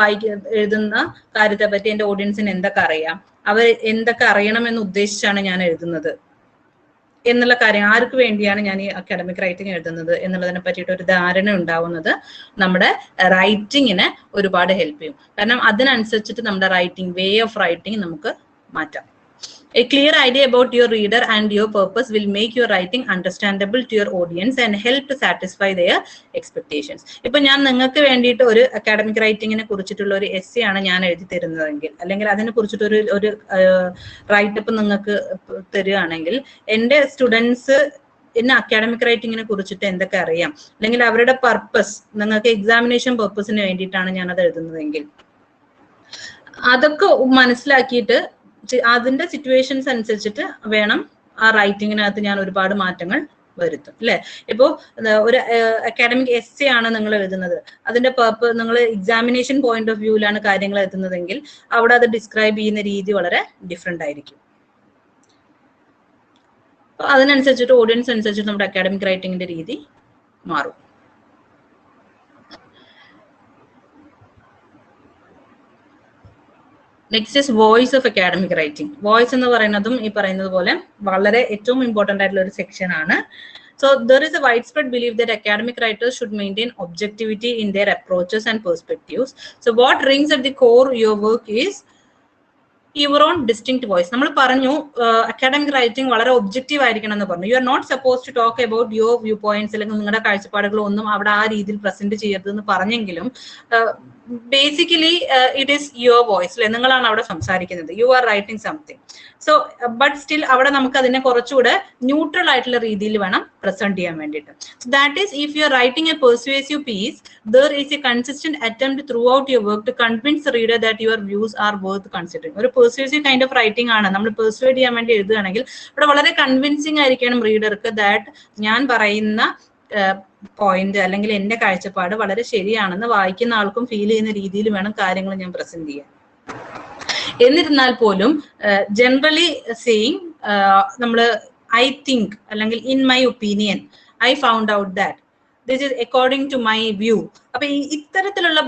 എഴുതുന്ന കാര്യത്തെ പറ്റി എന്റെ ഓഡിയൻസിന് എന്തൊക്കെ അറിയാം, അവർ എന്തൊക്കെ അറിയണമെന്ന് ഉദ്ദേശിച്ചാണ് ഞാൻ എഴുതുന്നത് എന്നുള്ള കാര്യം, ആർക്ക് വേണ്ടിയാണ് ഞാൻ ഈ അക്കാഡമിക് റൈറ്റിംഗ് എഴുതുന്നത് എന്നുള്ളതിനെ പറ്റിയിട്ട് ഒരു ധാരണ ഉണ്ടാവുന്നത് നമ്മുടെ റൈറ്റിങ്ങിനെ ഒരുപാട് ഹെൽപ്പ് ചെയ്യും. കാരണം അതിനനുസരിച്ചിട്ട് നമ്മുടെ റൈറ്റിംഗ്, വേ ഓഫ് റൈറ്റിംഗ് നമുക്ക് മാറ്റാം. A clear idea about your reader and your purpose will make your writing understandable to your audience and help to satisfy their expectations. ഇപ്പൊ ഞാൻ നിങ്ങൾക്ക് വേണ്ടിയിട്ട് ഒരു അക്കാഡമിക് റൈറ്റിങ്ങിനെ കുറിച്ചിട്ടുള്ള ഒരു എസ്സേ ആണ് ഞാൻ എഴുതി തരുന്നതെങ്കിൽ, അല്ലെങ്കിൽ അതിനെ കുറിച്ചിട്ട് ഒരു റൈറ്റപ്പ് നിങ്ങൾക്ക് തരികയാണെങ്കിൽ, എൻ്റെ സ്റ്റുഡൻസ് ഇന്ന് അക്കാഡമിക് റൈറ്റിങ്ങിനെ കുറിച്ചിട്ട് എന്തൊക്കെ അറിയാം, അല്ലെങ്കിൽ അവരുടെ പർപ്പസ്, നിങ്ങൾക്ക് എക്സാമിനേഷൻ പർപ്പസിന് വേണ്ടിയിട്ടാണ് ഞാൻ അത് എഴുതുന്നതെങ്കിൽ, അതൊക്കെ മനസ്സിലാക്കിയിട്ട് അതിന്റെ സിറ്റുവേഷൻസ് അനുസരിച്ചിട്ട് വേണം ആ റൈറ്റിങ്ങിനകത്ത് ഞാൻ ഒരുപാട് മാറ്റങ്ങൾ വരുത്തും, അല്ലെ? ഇപ്പോ ഒരു അക്കാഡമിക് എസ്സേ ആണ് നിങ്ങൾ എഴുതുന്നത്, അതിന്റെ നിങ്ങൾ എക്സാമിനേഷൻ പോയിന്റ് ഓഫ് വ്യൂവിലാണ് കാര്യങ്ങൾ എത്തുന്നതെങ്കിൽ അവിടെ അത് ഡിസ്ക്രൈബ് ചെയ്യുന്ന രീതി വളരെ ഡിഫറെന്റ് ആയിരിക്കും. അപ്പൊ അതിനനുസരിച്ചിട്ട് ഓഡിയൻസ് അനുസരിച്ചിട്ട് നമ്മുടെ അക്കാഡമിക് റൈറ്റിങ്ങിന്റെ രീതി മാറും. Next is voice of academic writing. Voice എന്ന് പറയുന്നതും ഈ പറയുന്നത് പോലെ വളരെ ഏറ്റവും ഇമ്പോർട്ടന്റ് ആയിട്ടുള്ള ഒരു സെക്ഷൻ ആണ്. So there is a widespread belief that academic writers should maintain objectivity in their approaches and perspectives. So what rings at the core of your work is your own distinct voice. നമ്മൾ പറഞ്ഞു academic writing വളരെ objective ആയിരിക്കണം എന്ന് പറഞ്ഞു. You are not suppose to talk about your view points, അല്ലെങ്കിൽ നിങ്ങളുടെ കാഴ്ചപ്പാടുകളൊന്നും അവിടെ ആ രീതിയിൽ പ്രസന്റ് ചെയ്യരുതെന്ന് പറഞ്ഞെങ്കിലും basically it is your voice, അല്ലെ? നിങ്ങളാണ് അവിടെ സംസാരിക്കുന്നത്, you are writing something. So but still അവിടെ നമുക്ക് അതിനെ കുറച്ചുകൂടെ ന്യൂട്രൽ ആയിട്ടുള്ള രീതിയിൽ വേണം പ്രസന്റ് ചെയ്യാൻ വേണ്ടിയിട്ട്. That is if you are writing a persuasive piece, there is a consistent attempt throughout your work to convince the reader that your views are worth considering. ഒരു പെർസ്വേസീവ് കൈൻഡ് ഓഫ് റൈറ്റിംഗ് ആണ്, നമ്മൾ persuade ചെയ്യാൻ വേണ്ടി എഴുതുകയാണെങ്കിൽ ഇവിടെ വളരെ convincing ആയിരിക്കണം റീഡർക്ക് that ഞാൻ പറയുന്ന പോയിന്റ് അല്ലെങ്കിൽ എന്റെ കാഴ്ചപ്പാട് വളരെ ശരിയാണെന്ന് വായിക്കുന്ന ആൾക്കും ഫീൽ ചെയ്യുന്ന രീതിയിൽ വേണം കാര്യങ്ങൾ ഞാൻ പ്രസന്റ് ചെയ്യാൻ. എന്നിരുന്നാൽ പോലും ജനറലി സേയിങ് നമ്മൾ ഐ തിങ്ക് അല്ലെങ്കിൽ in my opinion, I found out that, this is according to my view. അപ്പൊ ഇത്തരത്തിലുള്ള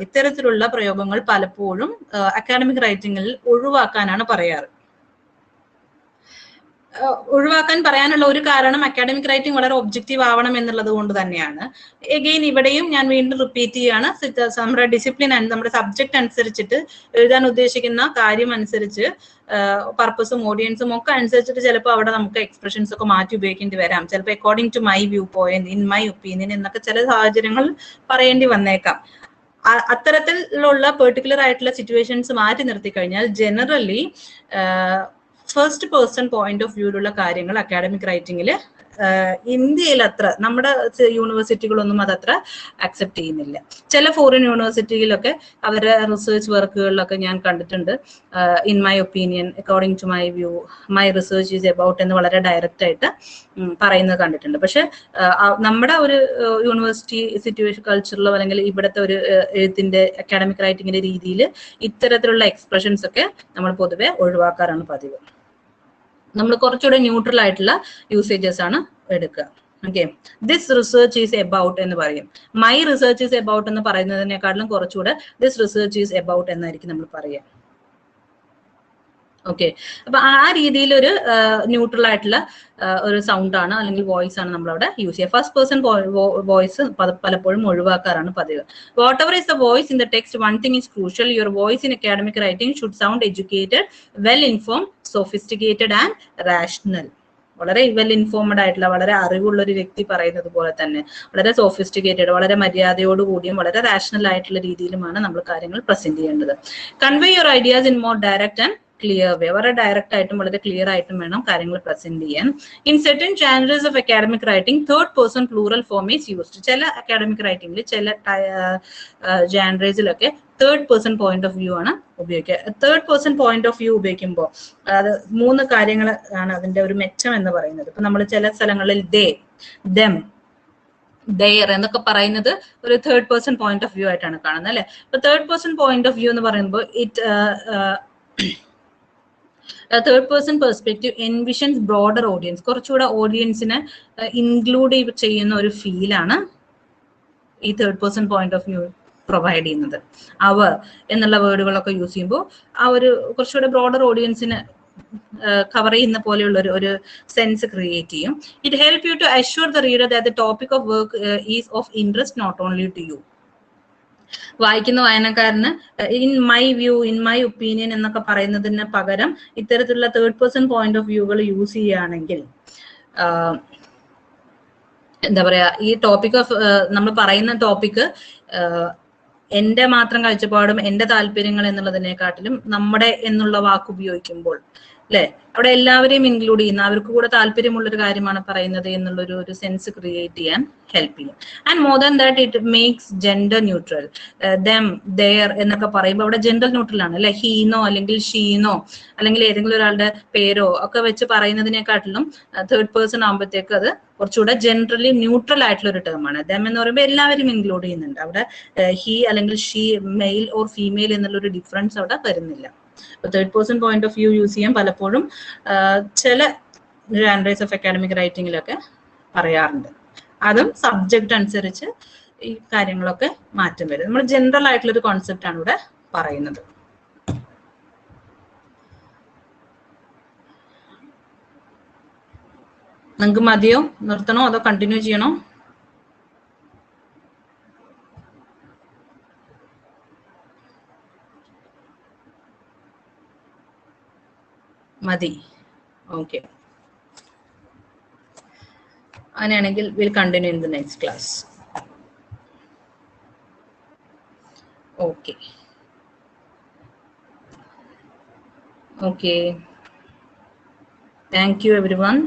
ഇത്തരത്തിലുള്ള പ്രയോഗങ്ങൾ പലപ്പോഴും അക്കാഡമിക് റൈറ്റിംഗിൽ ഒഴിവാക്കാനാണ് പറയാറ്. ഒഴിവാക്കാൻ പറയാനുള്ള ഒരു കാരണം അക്കാഡമിക് റൈറ്റിംഗ് വളരെ ഒബ്ജക്റ്റീവ് ആവണം എന്നുള്ളത് കൊണ്ട് തന്നെയാണ്. എഗെയിൻ ഇവിടെയും ഞാൻ വീണ്ടും റിപ്പീറ്റ് ചെയ്യാണ്, നമ്മുടെ ഡിസിപ്ലിൻ നമ്മുടെ സബ്ജക്ട് അനുസരിച്ചിട്ട്, എഴുതാൻ ഉദ്ദേശിക്കുന്ന കാര്യം അനുസരിച്ച്, പർപ്പസും ഓഡിയൻസും ഒക്കെ അനുസരിച്ചിട്ട് ചിലപ്പോൾ അവിടെ നമുക്ക് എക്സ്പ്രഷൻസ് ഒക്കെ മാറ്റി ഉപയോഗിക്കേണ്ടി വരാം. ചിലപ്പോൾ according to my viewpoint, in my opinion എന്നൊക്കെ ചില സാഹചര്യങ്ങൾ പറയേണ്ടി വന്നേക്കാം. അത്തരത്തിലുള്ള പെർട്ടിക്കുലർ ആയിട്ടുള്ള സിറ്റുവേഷൻസ് മാറ്റി നിർത്തി കഴിഞ്ഞാൽ generally first person point of വ്യൂയിലുള്ള കാര്യങ്ങൾ അക്കാഡമിക് റൈറ്റിംഗിൽ ഇന്ത്യയിൽ അത്ര, നമ്മുടെ യൂണിവേഴ്സിറ്റികളൊന്നും അതത്ര അക്സെപ്റ്റ് ചെയ്യുന്നില്ല. ചില ഫോറിൻ യൂണിവേഴ്സിറ്റിയിലൊക്കെ അവരുടെ റിസർച്ച് വർക്കുകളിലൊക്കെ ഞാൻ കണ്ടിട്ടുണ്ട്, in my opinion, according to my view, my research is about എന്ന് വളരെ ഡയറക്റ്റ് ആയിട്ട് പറയുന്നത് കണ്ടിട്ടുണ്ട്. പക്ഷെ നമ്മുടെ ഒരു യൂണിവേഴ്സിറ്റി സിറ്റുവേഷൻ കൾച്ചറിലോ അല്ലെങ്കിൽ ഇവിടുത്തെ ഒരു എഴുത്തിന്റെ അക്കാഡമിക് റൈറ്റിംഗിന്റെ രീതിയിൽ ഇത്തരത്തിലുള്ള എക്സ്പ്രഷൻസ് ഒക്കെ നമ്മൾ പൊതുവെ ഒഴിവാക്കാറാണ് പതിവ്. നമ്മൾ കുറച്ചുകൂടെ ന്യൂട്രൽ ആയിട്ടുള്ള യൂസേജസ് ആണ് എടുക്കുക. Okay, this research is about എന്ന് പറയും. മൈ റിസർച്ച് ഈസ് എബൌട്ട് എന്ന് പറയുന്നതിനേക്കാളും കുറച്ചുകൂടെ ദിസ് റിസർച്ച് ഈസ് എബൌട്ട് എന്നായിരിക്കും നമ്മൾ പറയുക. ഓക്കെ, അപ്പൊ ആ രീതിയിൽ ഒരു ന്യൂട്രൽ ആയിട്ടുള്ള ഒരു സൗണ്ട് ആണ് അല്ലെങ്കിൽ വോയിസ് ആണ് നമ്മൾ അവിടെ യൂസ് ചെയ്യുക. ഫസ്റ്റ് പേഴ്സൺ വോയിസ് പലപ്പോഴും ഒഴിവാക്കാറാണ് പതിവ്. What ever is the voice in the text, one thing is crucial, your voice in academic writing should sound educated, well informed, sophisticated and rational. വളരെ well informed ആയിട്ടുള്ള, വളരെ അറിവുള്ള ഒരു വ്യക്തി പറയുന്നത് പോലെ തന്നെ വളരെ സോഫിസ്റ്റിക്കേറ്റഡ്, വളരെ മര്യാദയോടുകൂടിയും വളരെ റാഷണൽ ആയിട്ടുള്ള രീതിയിലുമാണ് നമ്മൾ കാര്യങ്ങൾ പ്രസന്റ് ചെയ്യേണ്ടത്. Convey your ideas in more direct and clear way. വളരെ ഡയറക്റ്റ് ആയിട്ടും വളരെ ക്ലിയർ ആയിട്ടും വേണം കാര്യങ്ങൾ പ്രസന്റ് ചെയ്യാൻ. In certain genres of academic writing third person plural form is used. ചില അക്കാഡമിക് റൈറ്റിംഗിൽ ചില ജാനറേഴ്സിലൊക്കെ third person point of view ആണ് ഉപയോഗിക്കുക. Third person point of view ഉപയോഗിക്കുമ്പോൾ അത് 3 കാര്യങ്ങൾ ആണ് അതിന്റെ ഒരു മെച്ചം എന്ന് പറയുന്നത്. ഇപ്പൊ നമ്മൾ ചില സ്ഥലങ്ങളിൽ ദേ, ദം, ദയർ എന്നൊക്കെ പറയുന്നത് ഒരു third person point of view ആയിട്ടാണ് കാണുന്നത്, അല്ലെ? ഇപ്പൊ third person point of view എന്ന് പറയുമ്പോൾ third person perspective envisions broader audience, കുറച്ചുകൂടെ ഓഡിയൻസിനെ ഇൻക്ലൂഡ് ചെയ്യുന്ന ഒരു ഫീലാണ് ഈ third person point of view provide ചെയ്യുന്നത്. അവർ എന്നുള്ള വേർഡുകളൊക്കെ യൂസ് ചെയ്യുമ്പോൾ ആ ഒരു കുറച്ചുകൂടെ ബ്രോഡർ ഓഡിയൻസിന് കവർ ചെയ്യുന്ന പോലെയുള്ള ഒരു സെൻസ് ക്രിയേറ്റ് ചെയ്യും. It help you to assure the reader that the topic of work is of interest not only to you. വായിക്കുന്ന വായനക്കാരന് in my view, in my opinion എന്നൊക്കെ പറയുന്നതിന് പകരം ഇത്തരത്തിലുള്ള തേർഡ് പേഴ്സൺ പോയിന്റ് ഓഫ് വ്യൂകൾ use ചെയ്യുകയാണെങ്കിൽ എന്താ പറയാ, ഈ ടോപ്പിക് ഓഫ് നമ്മൾ പറയുന്ന ടോപ്പിക് എന്റെ മാത്രം കാഴ്ചപ്പാടും എന്റെ താല്പര്യങ്ങൾ എന്നുള്ളതിനെക്കാട്ടിലും നമ്മുടെ എന്നുള്ള വാക്ക് ഉപയോഗിക്കുമ്പോൾ അല്ലെ, അവിടെ എല്ലാവരെയും ഇൻക്ലൂഡ് ചെയ്യുന്ന, അവർക്ക് കൂടെ താല്പര്യമുള്ളൊരു കാര്യമാണ് പറയുന്നത് എന്നുള്ളൊരു സെൻസ് ക്രിയേറ്റ് ചെയ്യാൻ ഹെൽപ്പ് ചെയ്യും. And more than that it makes gender neutral. Them, there എന്നൊക്കെ പറയുമ്പോൾ അവിടെ ജെൻഡർ ന്യൂട്രൽ ആണ് അല്ലെ. ഹീനോ അല്ലെങ്കിൽ ഷീനോ അല്ലെങ്കിൽ ഏതെങ്കിലും ഒരാളുടെ പേരോ ഒക്കെ വെച്ച് പറയുന്നതിനെക്കാട്ടിലും തേർഡ് പേഴ്സൺ ആകുമ്പോഴത്തേക്ക് അത് കുറച്ചുകൂടെ ജനറലി ന്യൂട്രൽ ആയിട്ടുള്ള ഒരു ടേമാണ്. ദം എന്ന് പറയുമ്പോൾ എല്ലാവരും ഇൻക്ലൂഡ് ചെയ്യുന്നുണ്ട്. അവിടെ ഹി അല്ലെങ്കിൽ ഷീ, മെയിൽ ഓർ ഫീമെയിൽ എന്നുള്ളൊരു ഡിഫറൻസ് അവിടെ വരുന്നില്ല. Third person point of view use ചെയ്യാൻ പലപ്പോഴും ചില ജാനറേസ് ഓഫ് അക്കാഡമിക് റൈറ്റിംഗിലൊക്കെ പറയാറുണ്ട്. അതും സബ്ജക്റ്റ് അനുസരിച്ച് ഈ കാര്യങ്ങളൊക്കെ മാറ്റം വരും. നമ്മൾ ജനറൽ ആയിട്ടുള്ള ഒരു കോൺസെപ്റ്റ് ആണ് ഇവിടെ പറയുന്നത്. നിങ്ങൾക്ക് മതിയോ, നിർത്തണോ അതോ കണ്ടിന്യൂ ചെയ്യണോ? മതി, ഓക്കെ. അങ്ങനെയാണെങ്കിൽ will continue in the next class. Okay okay, thank you everyone.